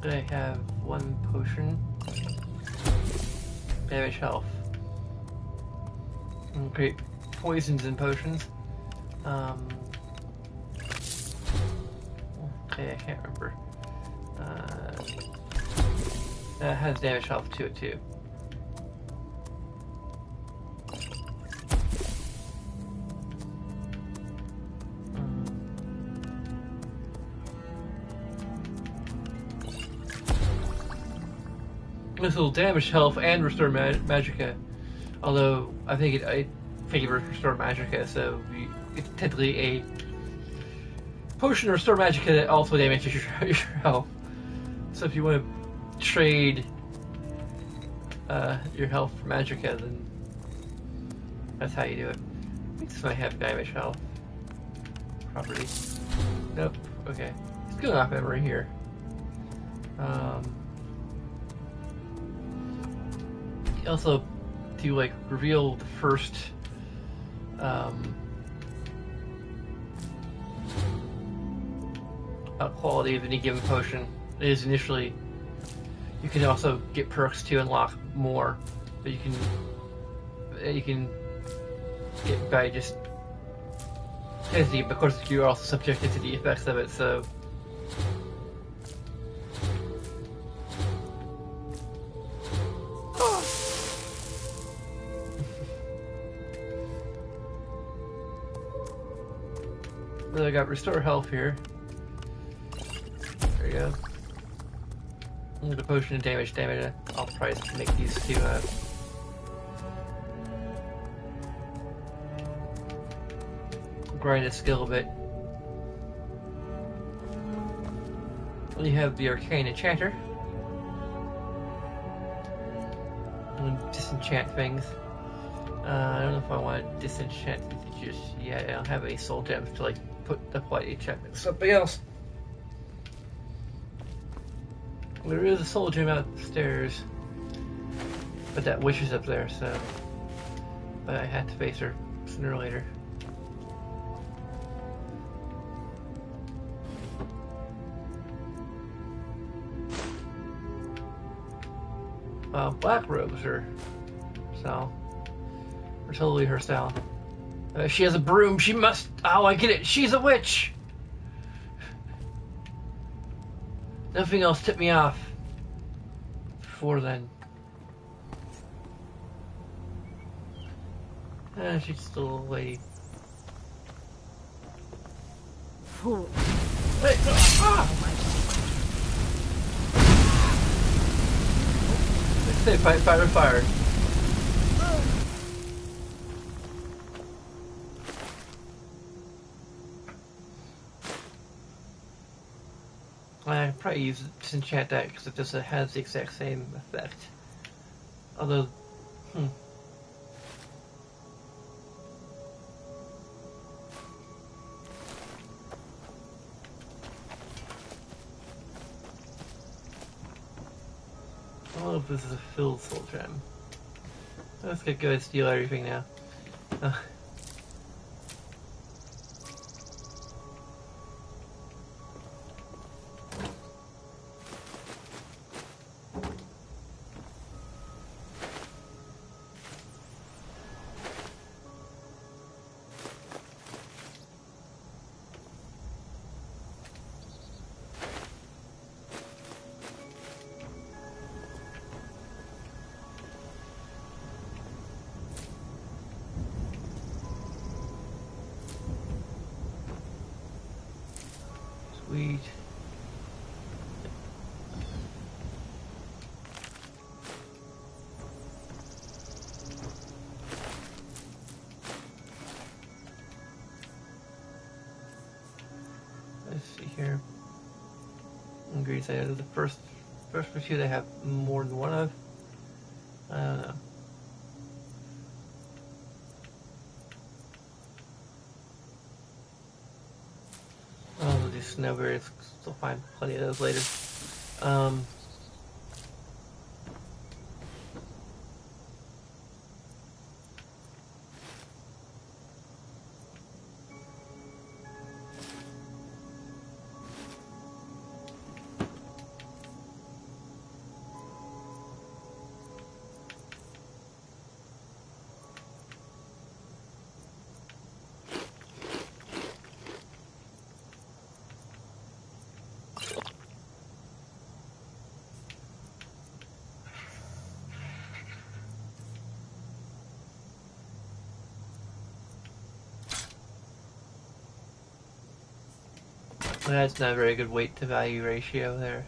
I have one potion. Damage health. Great poisons and potions. Okay, I can't remember. That has damage health to it too. This will damage health and restore magicka. Although I think I favor restore magicka, so it's technically a potion or restore magicka that also damages your health. So if you want to trade your health for magicka, then that's how you do it. I think this might have damage health. property. Nope. Okay. It's going off memory here. Also, to like reveal the first quality of any given potion is initially you can also get perks to unlock more that you can get by just of course you're also subjected to the effects of it, so I got restore health here. There you go. I'm gonna potion of damage. I'll probably make these two grind a skill a bit. Well, you have the arcane enchanter. And disenchant things. I don't know if I want to disenchant just yet. I don't have any soul gems to like apply the enchantment to something else. There is a soul gem upstairs, but that witch is up there, so. But I had to face her sooner or later. Black robes are totally her style. She has a broom. She must. Oh, I get it. She's a witch. Nothing else tipped me off before then. She's still a lady. Fool. Hey! Ah! They say fire with fire. I probably use disenchant that because it just has the exact same effect. Although, I don't know if this is a filled soul gem. Let's get go and steal everything now. Sweet. Let's see here. Ingredients. I know the first two they have more than one of. I don't know. Oh, these snowberries. Still find plenty of those later. That's not a very good weight to value ratio there.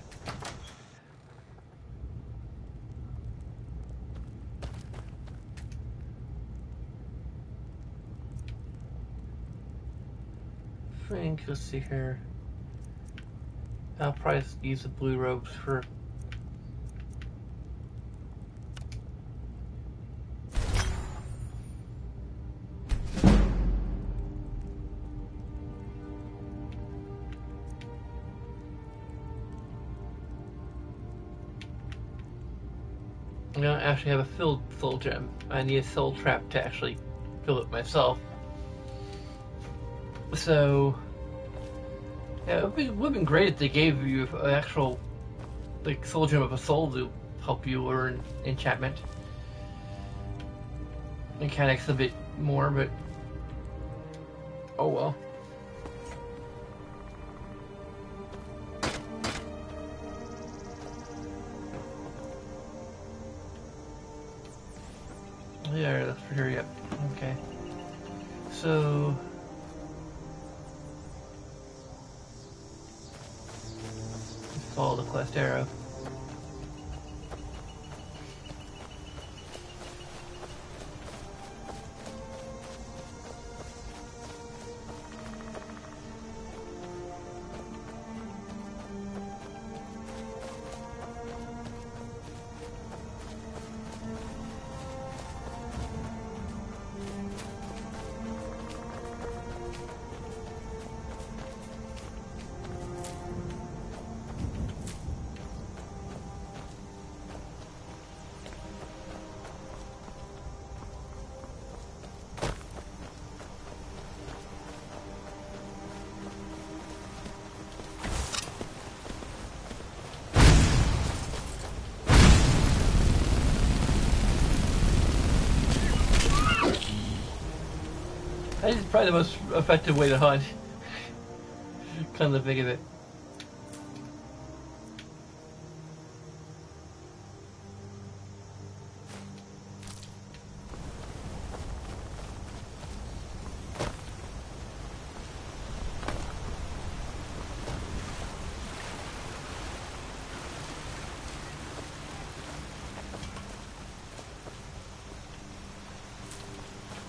Let's see here. I'll probably use the blue robes for. I don't actually have a filled soul gem. I need a soul trap to actually fill it myself. So, yeah, it would have been great if they gave you an actual, like, soul gem of a soul to help you learn enchantment. Mechanics a bit more, but oh well. Yeah, that's for sure, yep. Okay. So... follow the quest arrow. That is probably the most effective way to hunt. Come to think of it.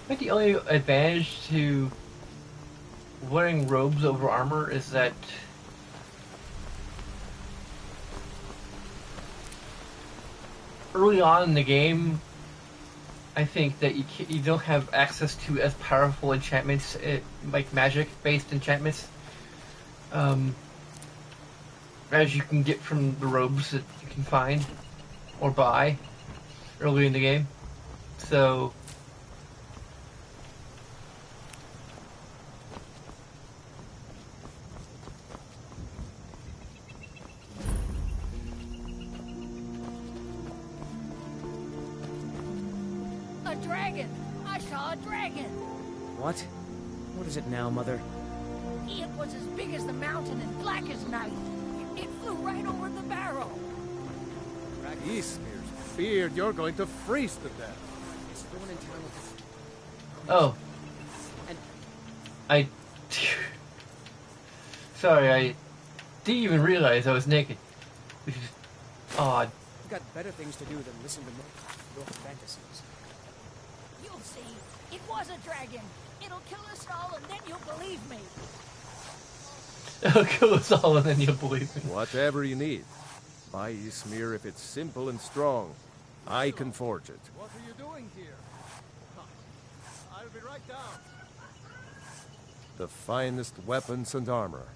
I think the only advantage to wearing robes over armor is that early on in the game, I think that you don't have access to as powerful enchantments, like magic-based enchantments, as you can get from the robes that you can find or buy early in the game. So A dragon! I saw a dragon! What? What is it now, Mother? It was as big as the mountain and black as night. It flew right over the barrel. Eastmir's feared you're going to freeze to death. Is the one in town with oh. And I... Sorry, I didn't even realize I was naked. Which is odd. You've got better things to do than listen to your fantasies. You'll see. It was a dragon. It'll kill us all and then you'll believe me. It'll kill us all and then you'll believe me. Whatever you need. Buy Eastmir if it's simple and strong. I can forge it. What are you doing here? I'll be right down. The finest weapons and armor.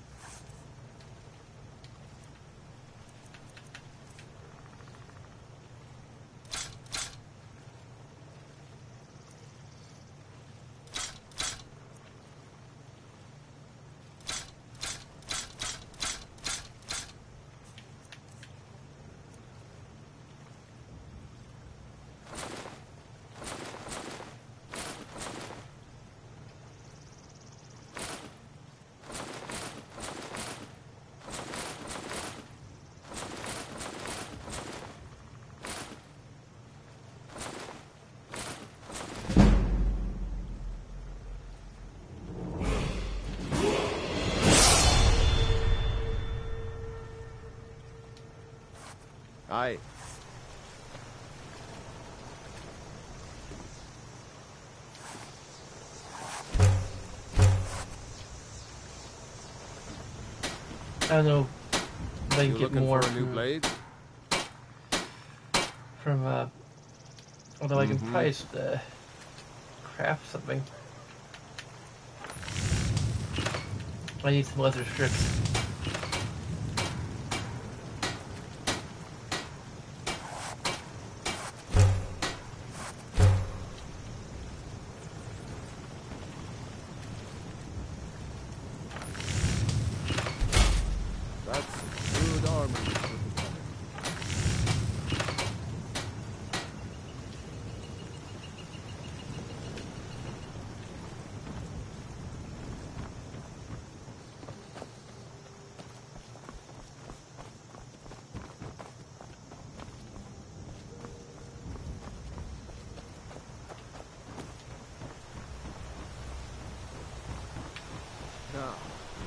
Aye. I don't know if I can You get looking more for a new blade? from although I can probably craft something. I need some leather strips.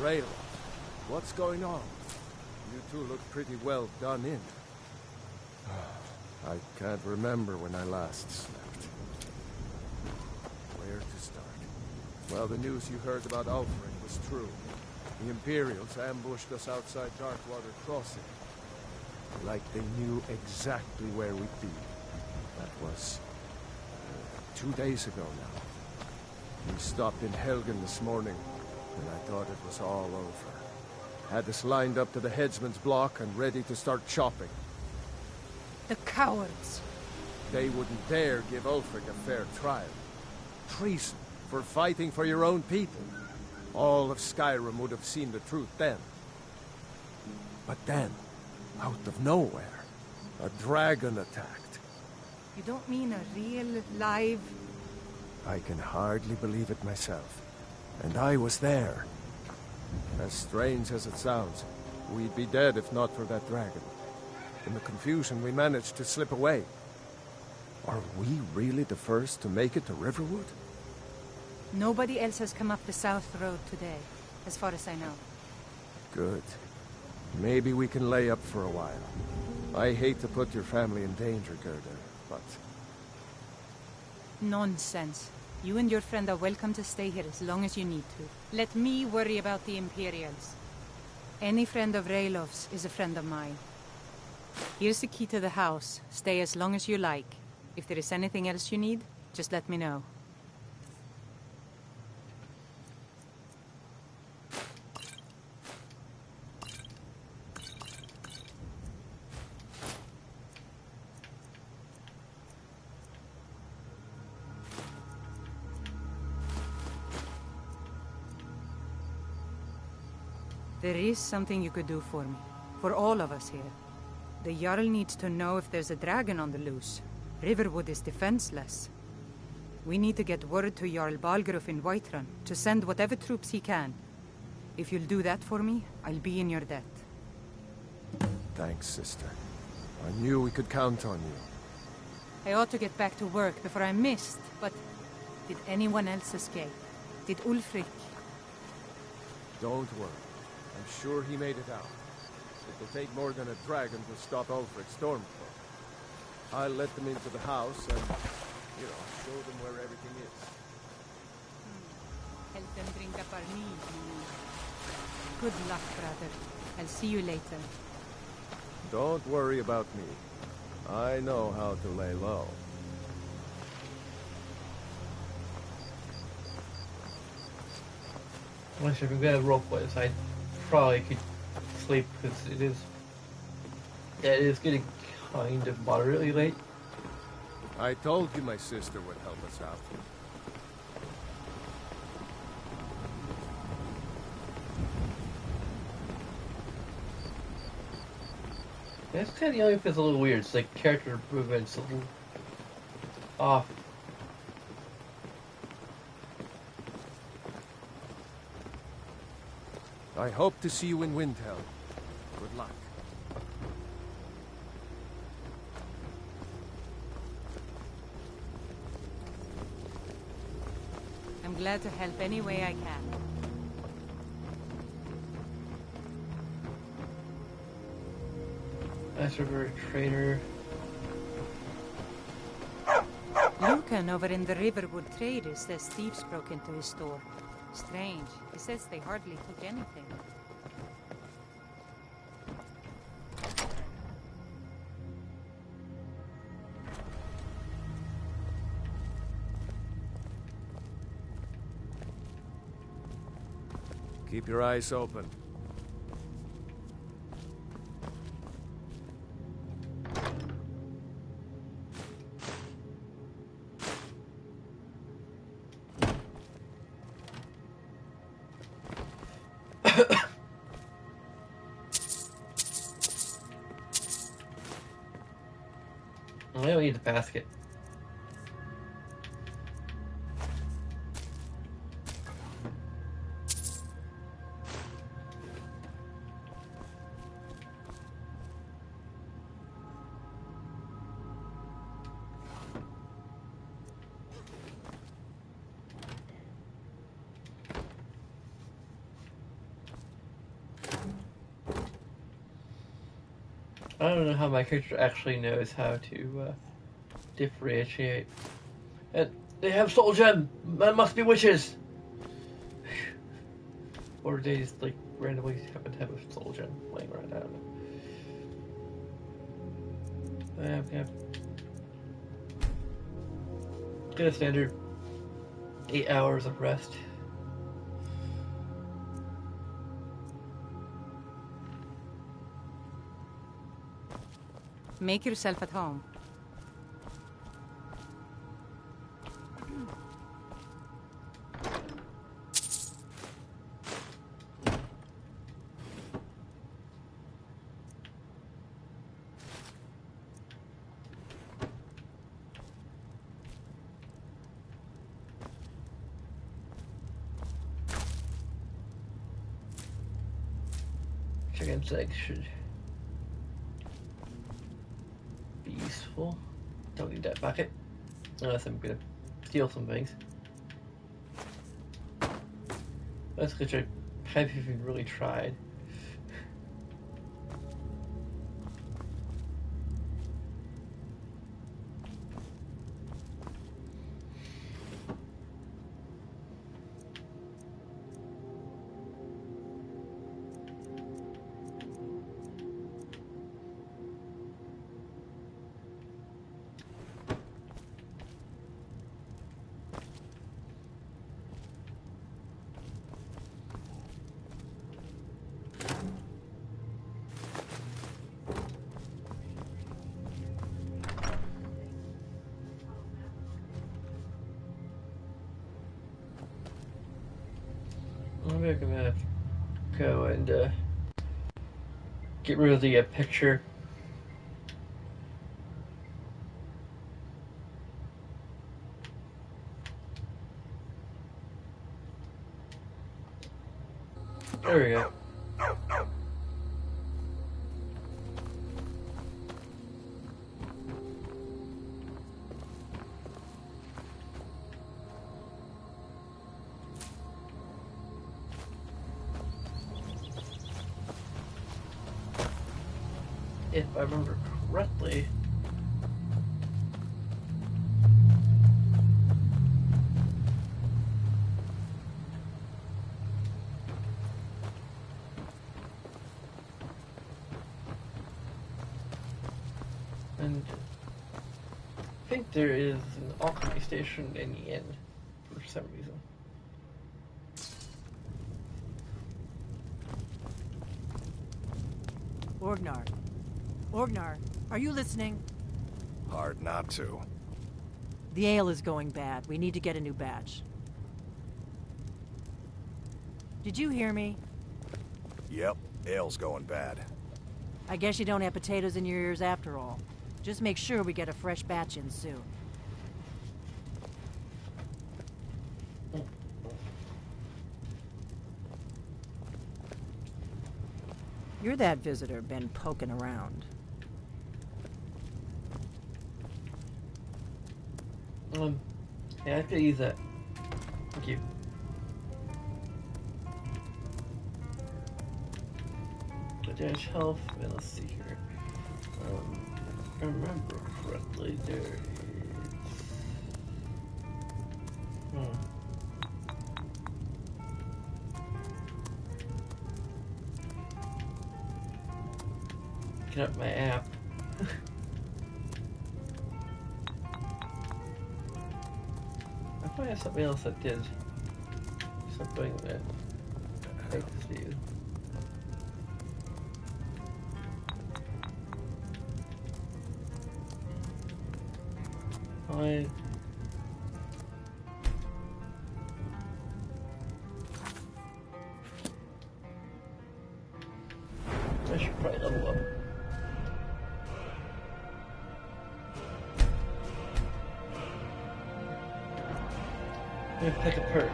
Raylo, what's going on? You two look pretty well done in. I can't remember when I last slept. Where to start? Well, the news you heard about Ulfric was true. The Imperials ambushed us outside Darkwater Crossing. Like they knew exactly where we'd be. That was 2 days ago now. We stopped in Helgen this morning, and I thought it was all over. Had us lined up to the headsman's block and ready to start chopping. The cowards. They wouldn't dare give Ulfric a fair trial. Treason for fighting for your own people. All of Skyrim would have seen the truth then. But then, out of nowhere, a dragon attacked. You don't mean a real, live... I can hardly believe it myself. And I was there. As strange as it sounds, we'd be dead if not for that dragon. In the confusion, we managed to slip away. Are we really the first to make it to Riverwood? Nobody else has come up the South Road today, as far as I know. Good. Maybe we can lay up for a while. I hate to put your family in danger, Gerda, but... Nonsense. You and your friend are welcome to stay here as long as you need to. Let me worry about the Imperials. Any friend of Raylov's is a friend of mine. Here's the key to the house. Stay as long as you like. If there is anything else you need, just let me know. There is something you could do for me. For all of us here. The Jarl needs to know if there's a dragon on the loose. Riverwood is defenseless. We need to get word to Jarl Balgruuf in Whiterun to send whatever troops he can. If you'll do that for me, I'll be in your debt. Thanks, sister. I knew we could count on you. I ought to get back to work before I'm missed, but... Did anyone else escape? Did Ulfric? Don't worry. I'm sure he made it out. It will take more than a dragon to stop Ulfric's Stormcloak. I'll let them into the house and, show them where everything is. Help them bring up our needs, you mean. Good luck, brother. I'll see you later. Don't worry about me. I know how to lay low. Unless if we're gonna roleplay this, I probably could sleep because it is getting kind of moderately late. I told you my sister would help us out. This kind of only feels a little weird. It's like character movements a little off. I hope to see you in Windhelm. Good luck. I'm glad to help any way I can. Master River Trader. Lucan over in the Riverwood Traders says thieves broke into his store. Strange. He says they hardly took anything. Keep your eyes open. I don't need the basket. I don't know how my character actually knows how to differentiate. They have soul gem. That must be witches. Or they just like randomly happen to have a soul gem laying around. I don't know. Yeah. Get a standard 8 hours of rest. Make yourself at home. Chicken's eggs should be useful. Don't need that bucket. Unless I'm gonna steal some things. That's because I haven't even really tried. Maybe I'm gonna go and get rid of the picture. There we go. If I remember correctly, and I think there is an alchemy station in the inn for some reason. Orgnar, are you listening? Hard not to. The ale is going bad. We need to get a new batch. Did you hear me? Yep, ale's going bad. I guess you don't have potatoes in your ears after all. Just make sure we get a fresh batch in soon. You're that visitor been poking around. Yeah, I could use that. Thank you. Damage health, and let's see here. If I remember correctly, there is... Get up my app. I probably have something else that did something that makes you. I should probably level up. I'm gonna pick a perk.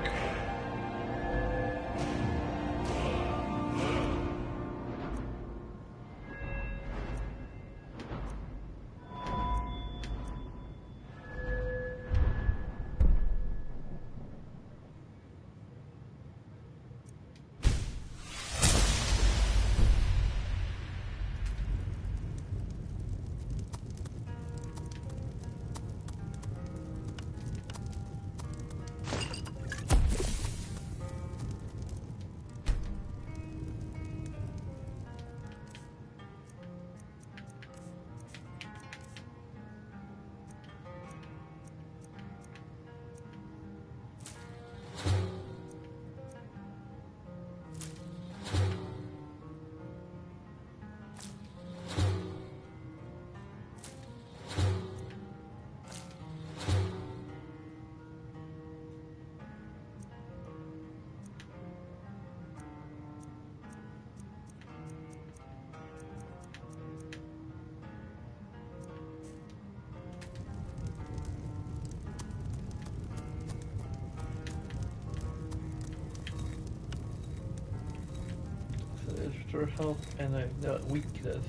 Restore health and I know what weak does.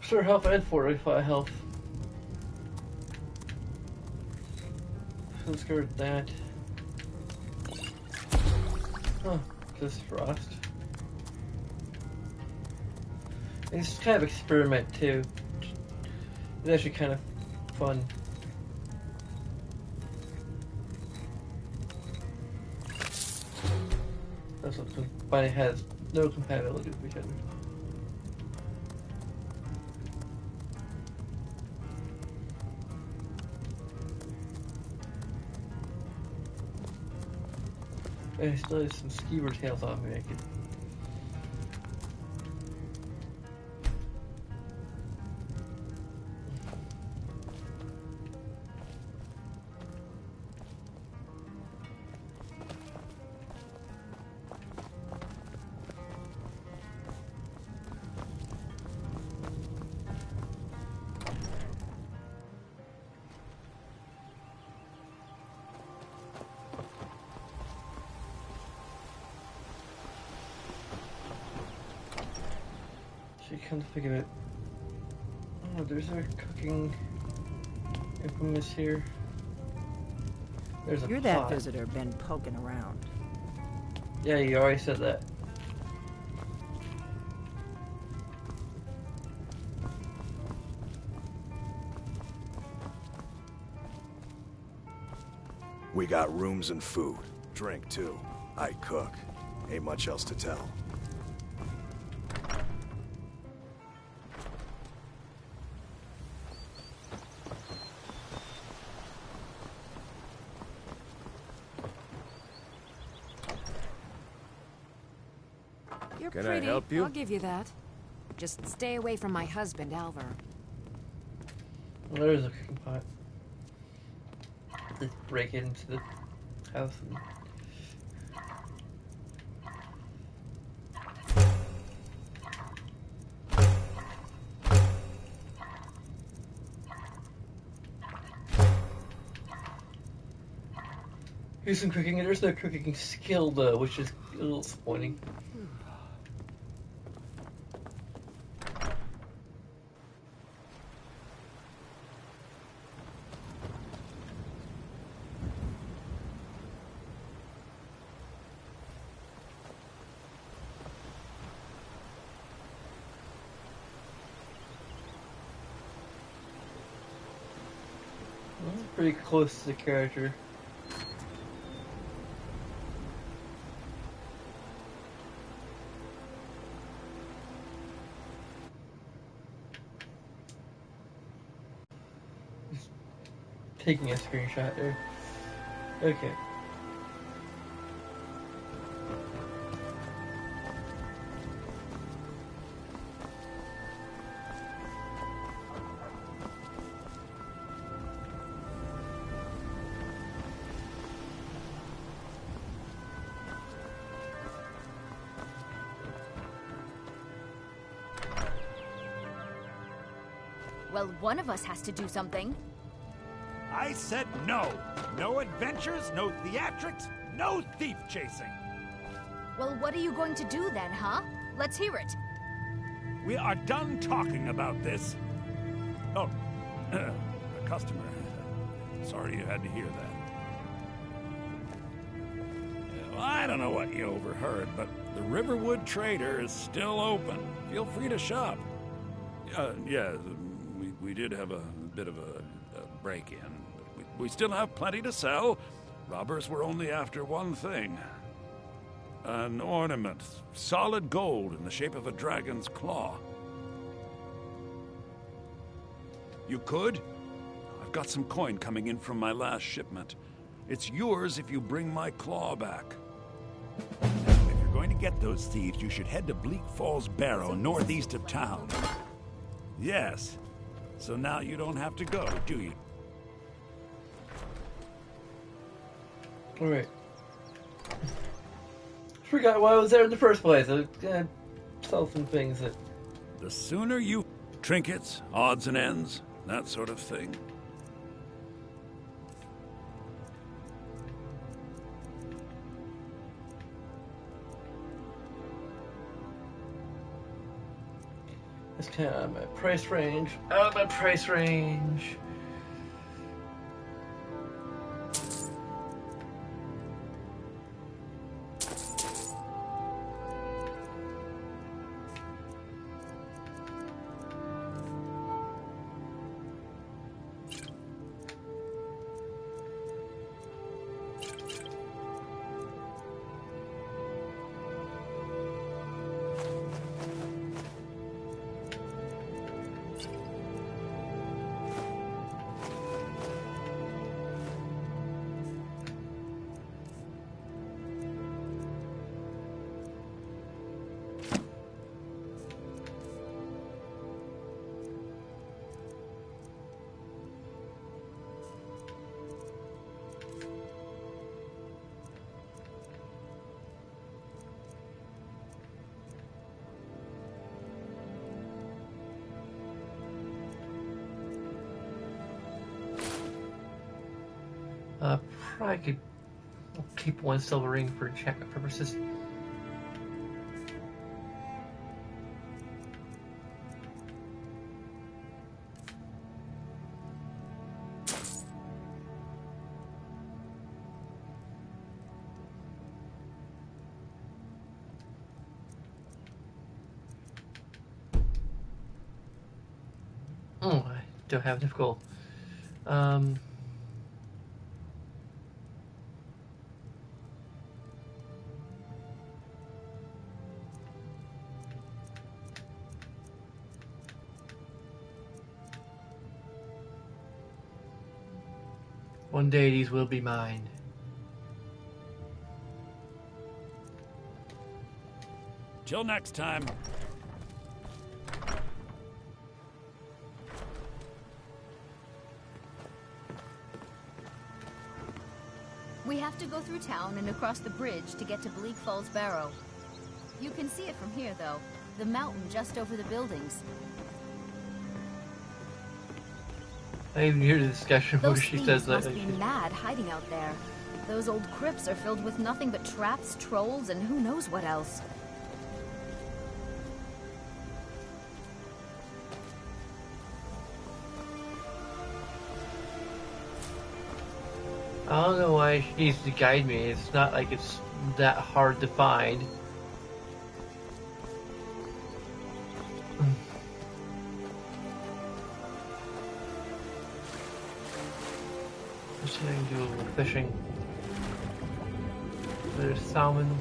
Restore health and fortify health. Let's go with that. Huh, this frost. It's kind of experiment too. It's actually kind of fun. That's what, but it has no compatibility with each other. I still have some skewer tails on me. I could. Come to think of it, oh, there's a cooking implements here. There's a You're pot. that visitor been poking around. Yeah, you already said that. We got rooms and food. Drink, too. I cook. Ain't much else to tell. You're Can I pretty. help you? I'll give you that. Just stay away from my husband, Alvar. Well, there's a cooking pot. Just break into the house and... Here's some cooking, and there's no cooking skill though, which is a little disappointing. Well, that's pretty close to the character. Taking a screenshot there. Okay. Well, one of us has to do something. I said no. No adventures, no theatrics, no thief chasing. Well, what are you going to do then, huh? Let's hear it. We are done talking about this. Oh, a customer. Sorry you had to hear that. Well, I don't know what you overheard, but the Riverwood Trader is still open. Feel free to shop. Yeah, we did have a bit of a break-in. We still have plenty to sell. Robbers were only after one thing. An ornament, solid gold in the shape of a dragon's claw. You could? I've got some coin coming in from my last shipment. It's yours if you bring my claw back. Now, if you're going to get those thieves, you should head to Bleak Falls Barrow, northeast of town. Yes. So now you don't have to go, do you? Alright. Forgot why I was there in the first place. I sell some things that... The sooner you... Trinkets, odds and ends, that sort of thing. It's kind of out of my price range. Out of my price range. Probably could keep one silver ring for enchantment purposes. Oh, I don't have enough gold. One day these will be mine. Till next time. We have to go through town and across the bridge to get to Bleak Falls Barrow. You can see it from here, though. The mountain just over the buildings. I even hear the discussion where she says that. Those thieves must be mad hiding out there. Those old crypts are filled with nothing but traps, trolls, and who knows what else. I don't know why she needs to guide me. It's not like it's that hard to find. Just gonna do a little fishing. There's salmon.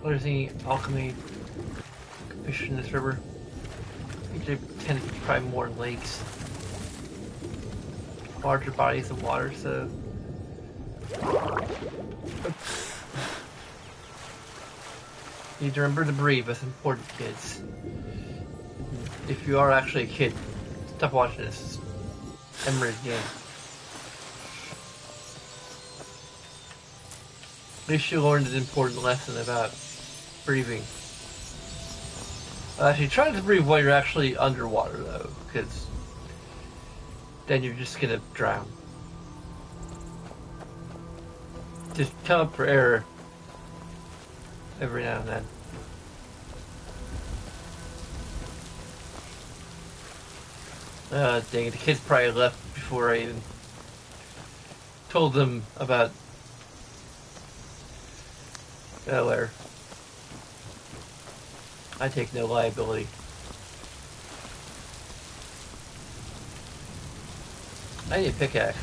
There's any alchemy fish in this river. I think they tend to be probably more in lakes. Larger bodies of water, so... Need to remember to breathe, that's important, kids. If you are actually a kid, stop watching this. Emery's game. At least you learned an important lesson about breathing. Actually, try to breathe while you're actually underwater, though, because then you're just gonna drown. Just come up for air every now and then. Dang it, the kids probably left before I even told them about where. I take no liability. I need a pickaxe.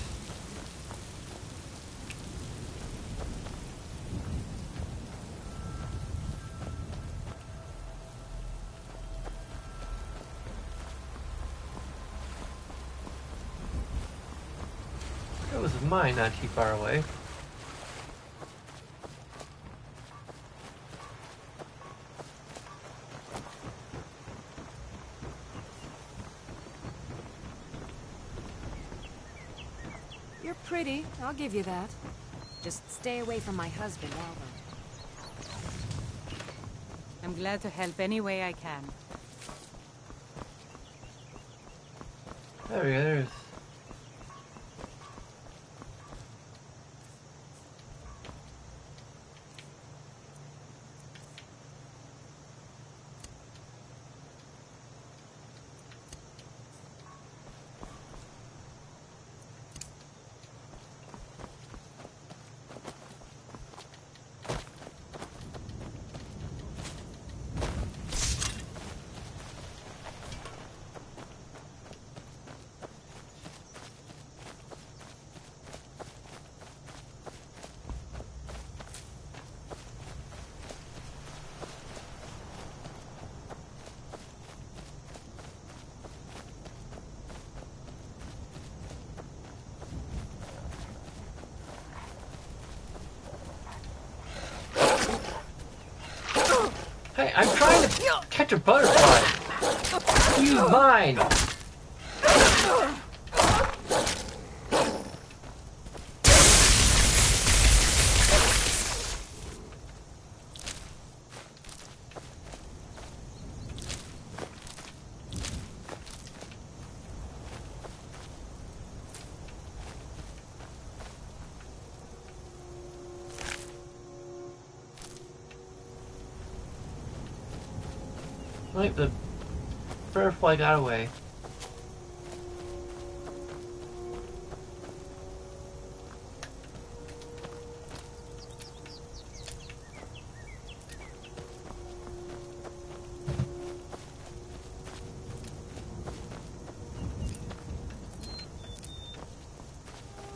That was mine not too far away. You're pretty, I'll give you that. Just stay away from my husband, Albert. I'm glad to help any way I can. There we go, there's... I'm trying to catch a butterfly. Use mine. Like the butterfly got away.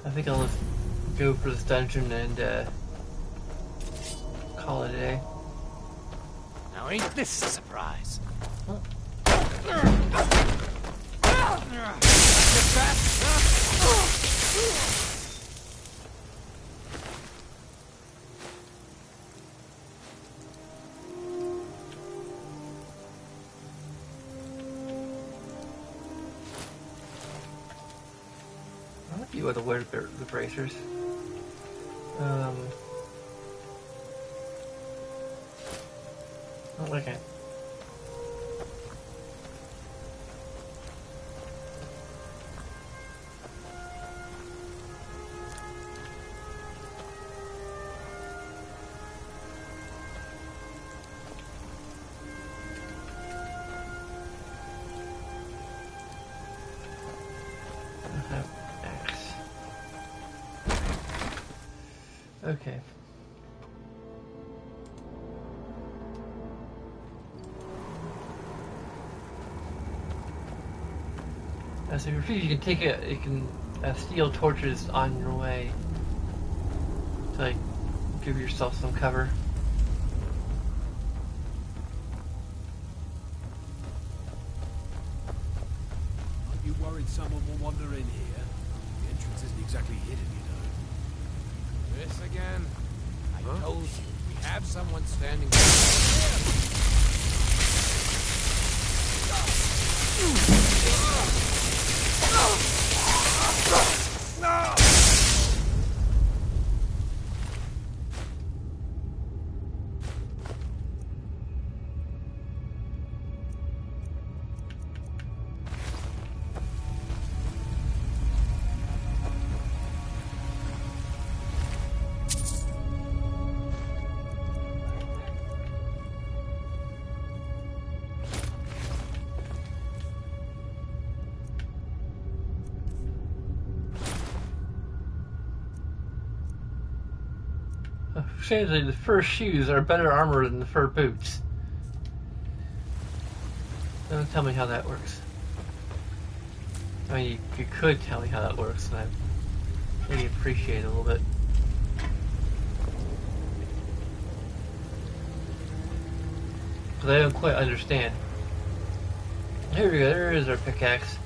I think I'll just go for this dungeon and call it a day. Now ain't this a surprise? I might be able to wear the bracers. Oh, okay. Okay. As you refuse, you can take it. You can steal torches on your way to like give yourself some cover. Aren't you worried someone will wander in here? The entrance isn't exactly hidden, you know. This again? I told you, we have someone standing No! Strangely, the fur shoes are better armor than the fur boots. Don't tell me how that works. I mean, you could tell me how that works, and I'd maybe appreciate it a little bit. Because I don't quite understand. Here we go, there is our pickaxe.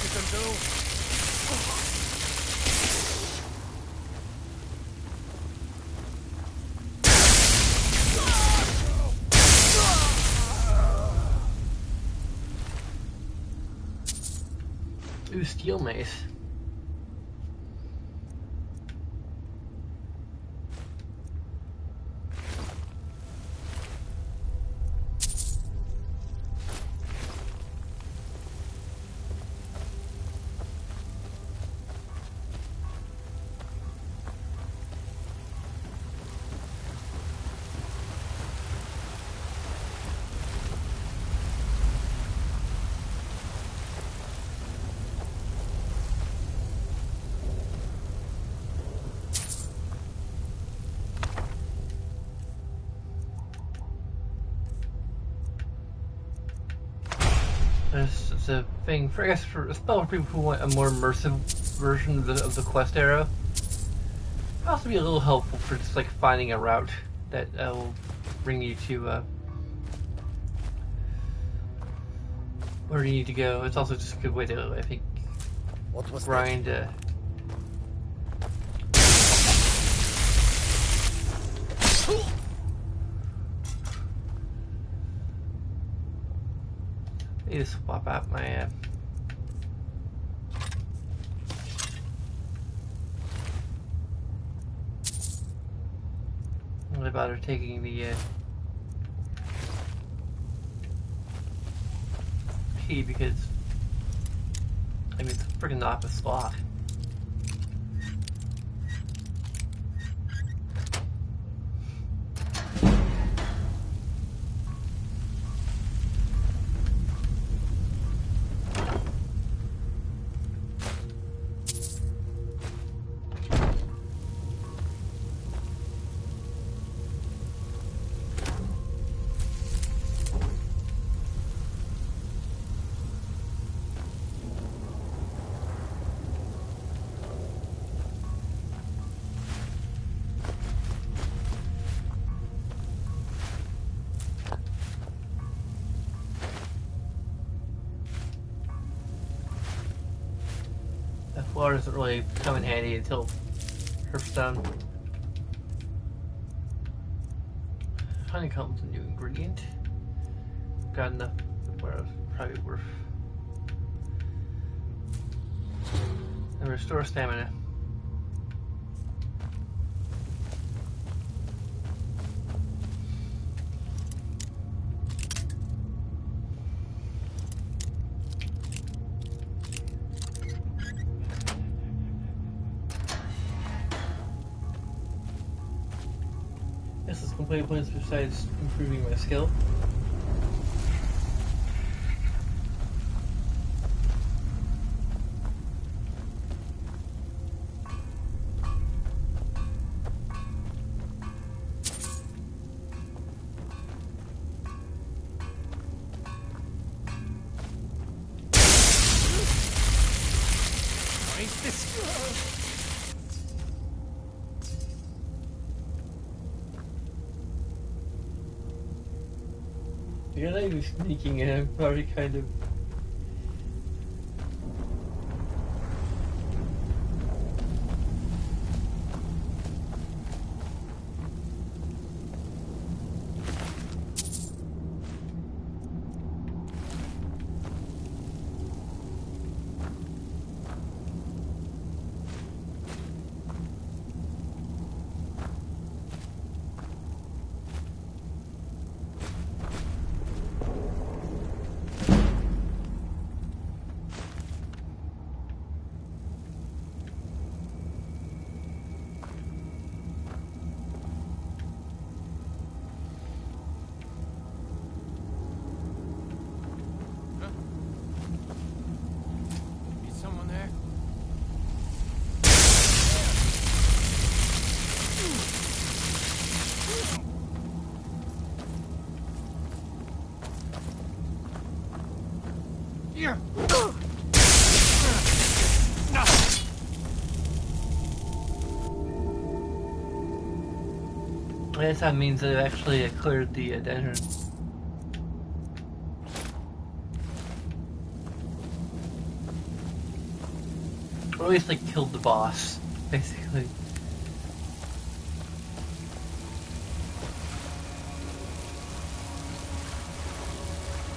you can do? Ooh, steel mace. It's a thing for, I guess, for a spell for people who want a more immersive version of the quest arrow. It can also be a little helpful for just like finding a route that will bring you to where you need to go. It's also just a good way to, I think, grind. I need to swap out my I'm really bother taking the key because I mean it's freaking not the slot. Water doesn't really come in handy until Hearthstone. Honeycomb's a new ingredient. Got enough where it's probably worth. And restore stamina. This is complete plans besides improving my skill. You're not even sneaking in, I'm probably kind of... I guess that means that it actually cleared the dungeon. Or at least, like, killed the boss, basically.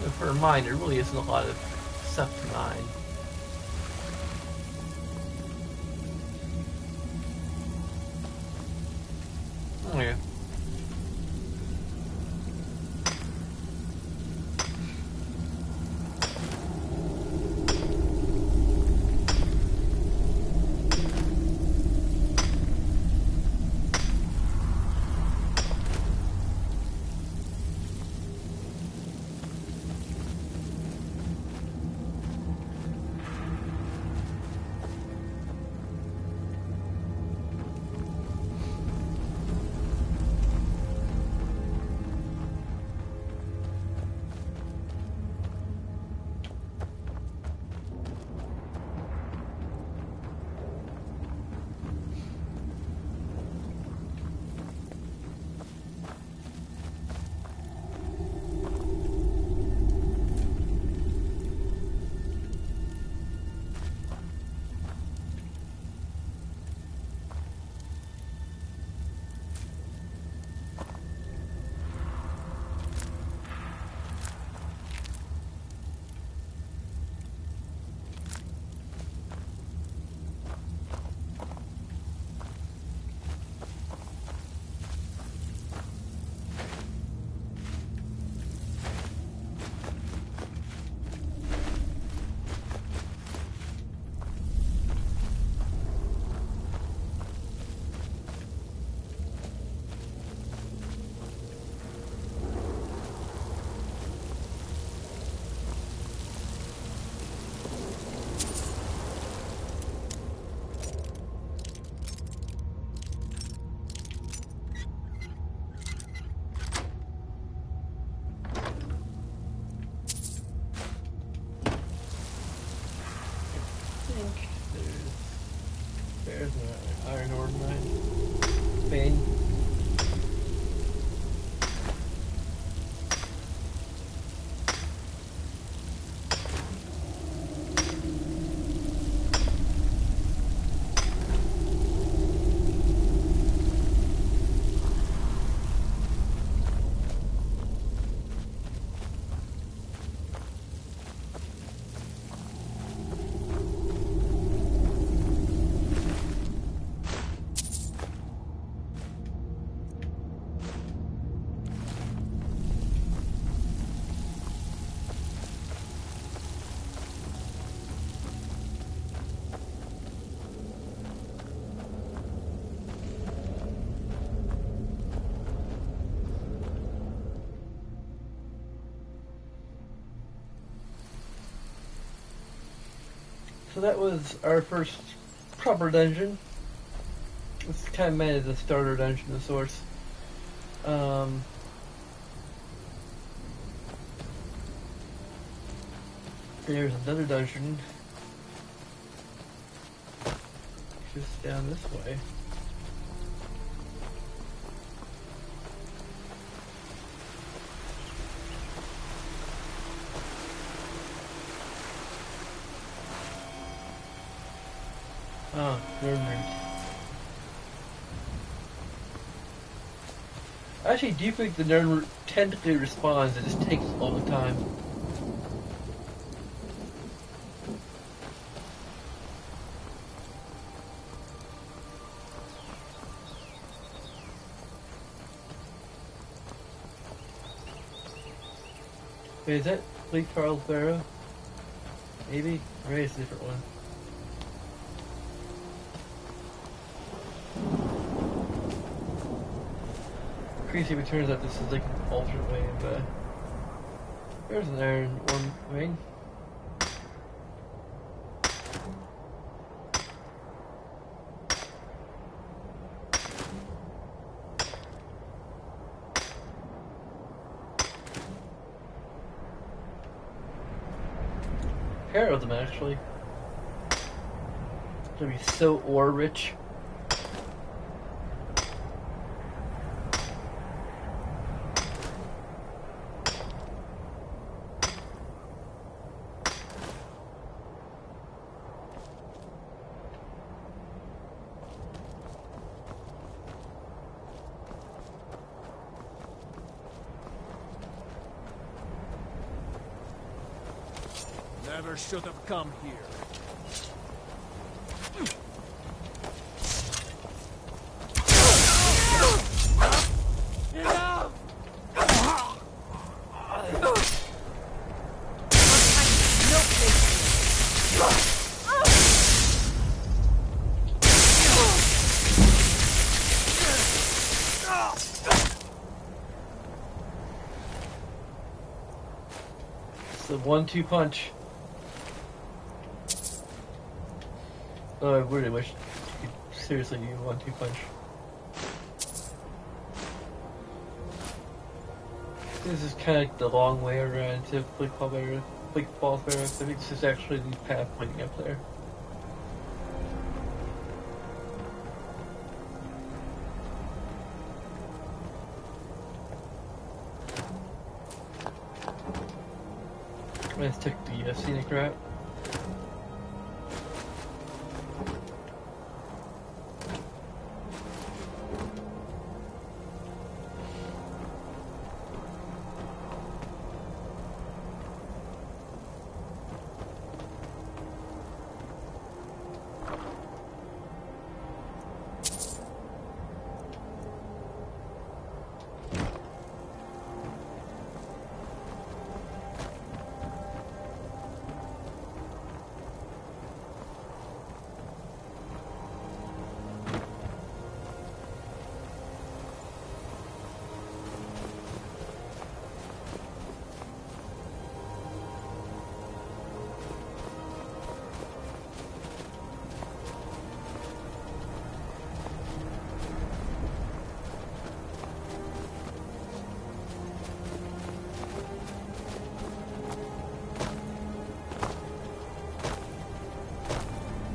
So for a mine, there really isn't a lot of stuff to mine. Oh yeah. There's an iron ore mine. Vein. So that was our first proper dungeon. It's kind of meant as a starter dungeon of sorts. There's another dungeon just down this way. Oh, never mind. I actually do think the nerd technically responds, it just takes all the time. Wait, is that Lee Charles Barrow? Maybe? Or maybe it's a different one. Crazy, it turns out this is like an alternate way of, there's an iron ore vein. Pair of them actually. It's gonna be so ore rich. never should have come here. It's the 1-2 punch. Oh, I really wish you could seriously do a 1-2 punch. This is kind of like the long way around to Bleak Falls Barrows. I think this is actually the path pointing up there. Let's take the scenic route.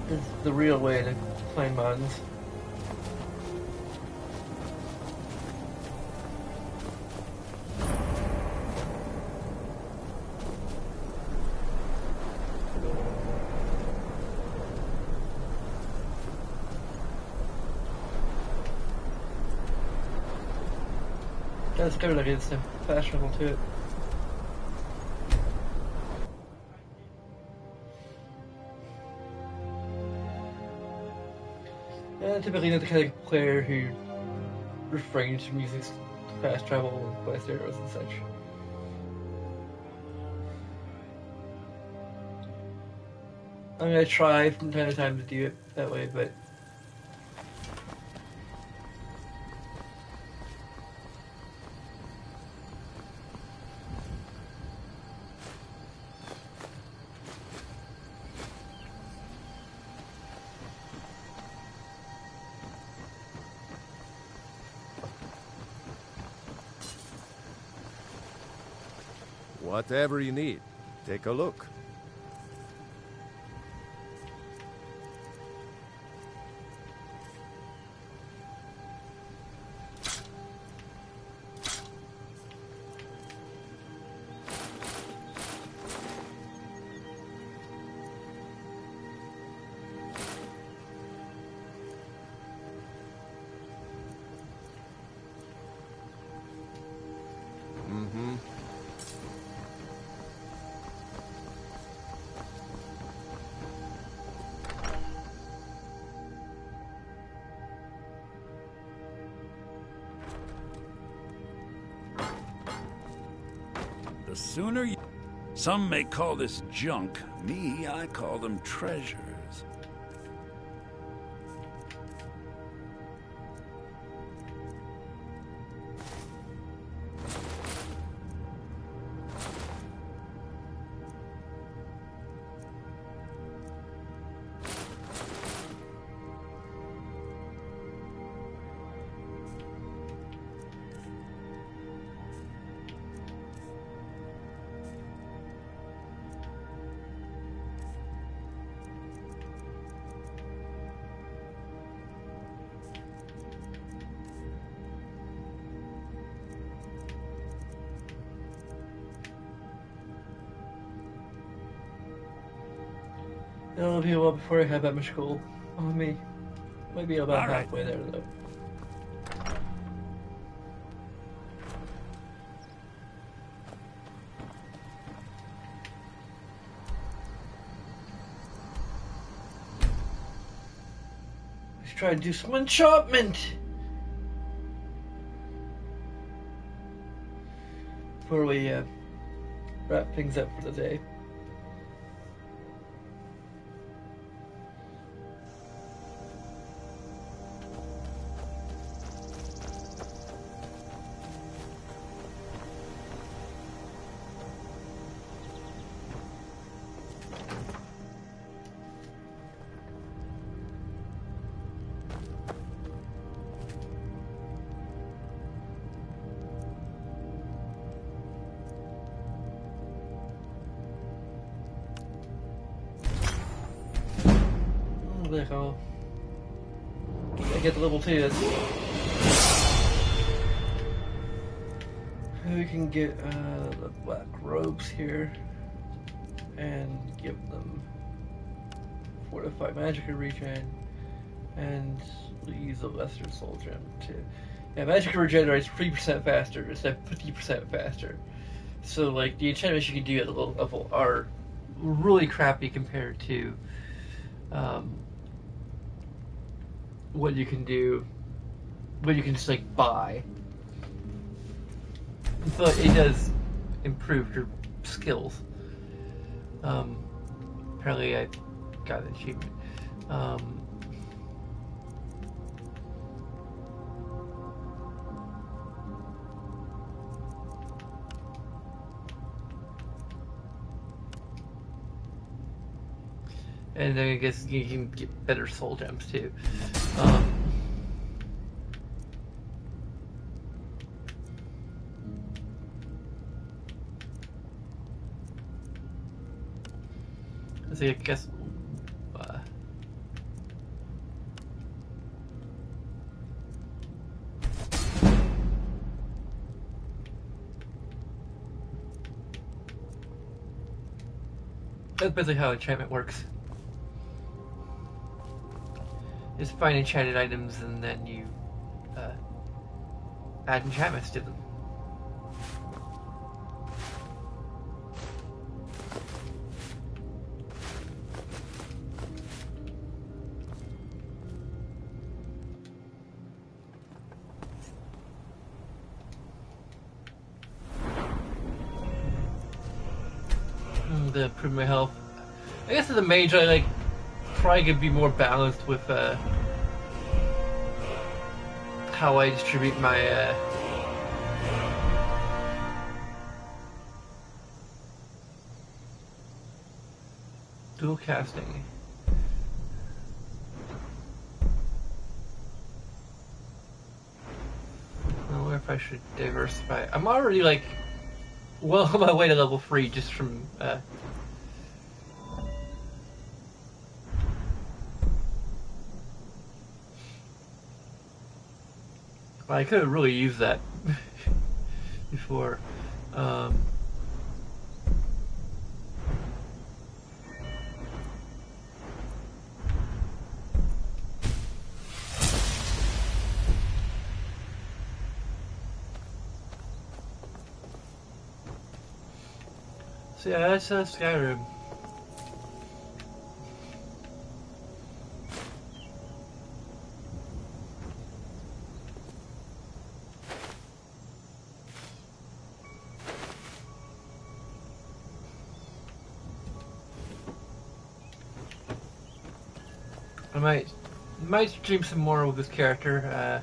This is the real way to climb mountains. That's good, like it's fashionable to it. Typically not the kind of player who refrains from using fast travel and quest arrows and such. I'm gonna try from time to time to do it that way, but Whatever you need, take a look. The sooner you... Some may call this junk. Me, I call them treasures. it'll be a while before I have that much gold on me. Might be about halfway there though. Let's try to do some enchantment before we wrap things up for the day. I get the level 2 this. We can get the black robes here and give them fortified magic regen, and we'll use a lesser soul gem too. Yeah, magic regenerates 3% faster instead of 50% faster. So like the enchantments you can do at the low level are really crappy compared to what you can do, what you can just like buy. But it does improve your skills. Apparently I got an achievement. And then I guess you can get better soul gems too. So I guess that's basically how enchantment works. Just find enchanted items and then you add enchantments to them. To improve my health. I guess as a mage I like probably could be more balanced with how I distribute my dual casting. I wonder if I should diversify. I'm already like well on my way to level 3 just from I could have really used that before. So yeah, that's Skyrim. I might stream some more with this character.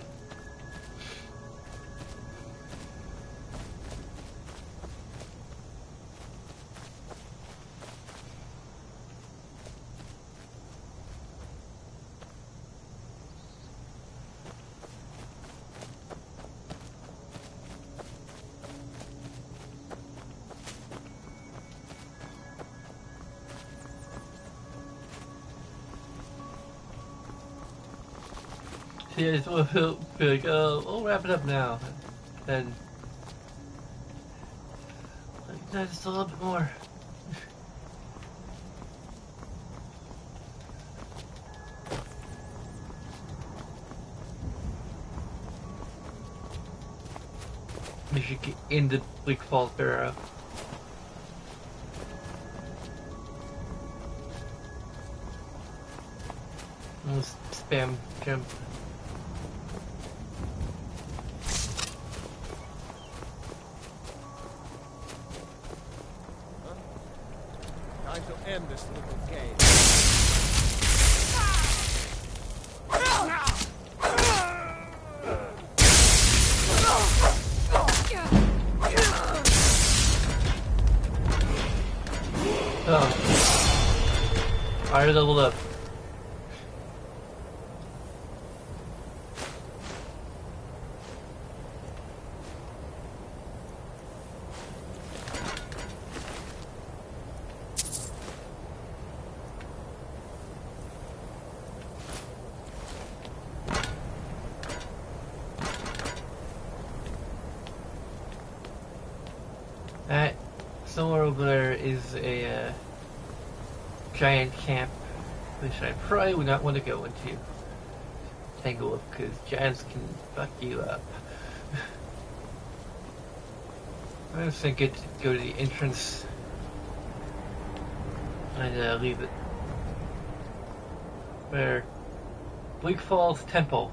Yeah, it's will feel like, oh, we'll wrap it up now. Then, like, no, just a little bit more. We should get into Bleak Falls Barrow. Spam jump. Time to end this little game. Oh. I leveled up. Somewhere over there is a giant camp, which I probably would not want to go into. Tangle up, because giants can fuck you up. I just think it's go to the entrance and leave it. Where? Bleak Falls Temple.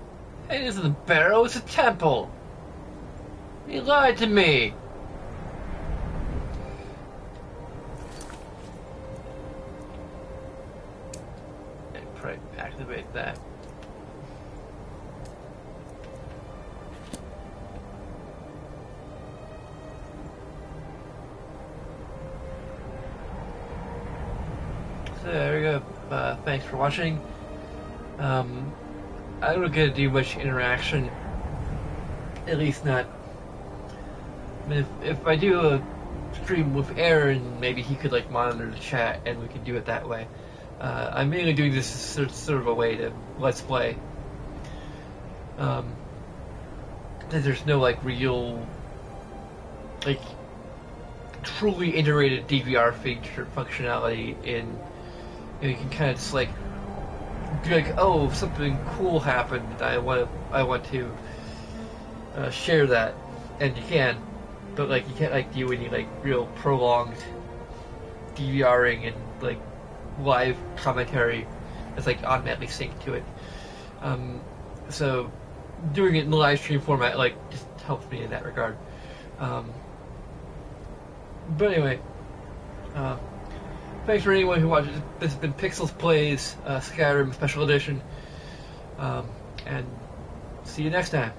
It isn't a barrow, it's a temple! He lied to me! Activate that. So there we go. Thanks for watching. I don't get to do much interaction. At least not. I mean, if I do a stream with Aaron, maybe he could like monitor the chat and we could do it that way. I'm mainly doing this as sort of a way to let's play. There's no like real, like truly integrated DVR feature functionality in. You can kind of just like be like, oh, something cool happened. I want to share that, and you can, but like you can't like do any like real prolonged DVRing and like live commentary that's like automatically synced to it. So doing it in the live stream format like just helps me in that regard. But anyway, thanks for anyone who watches. This has been Pixels Plays Skyrim Special Edition, and see you next time.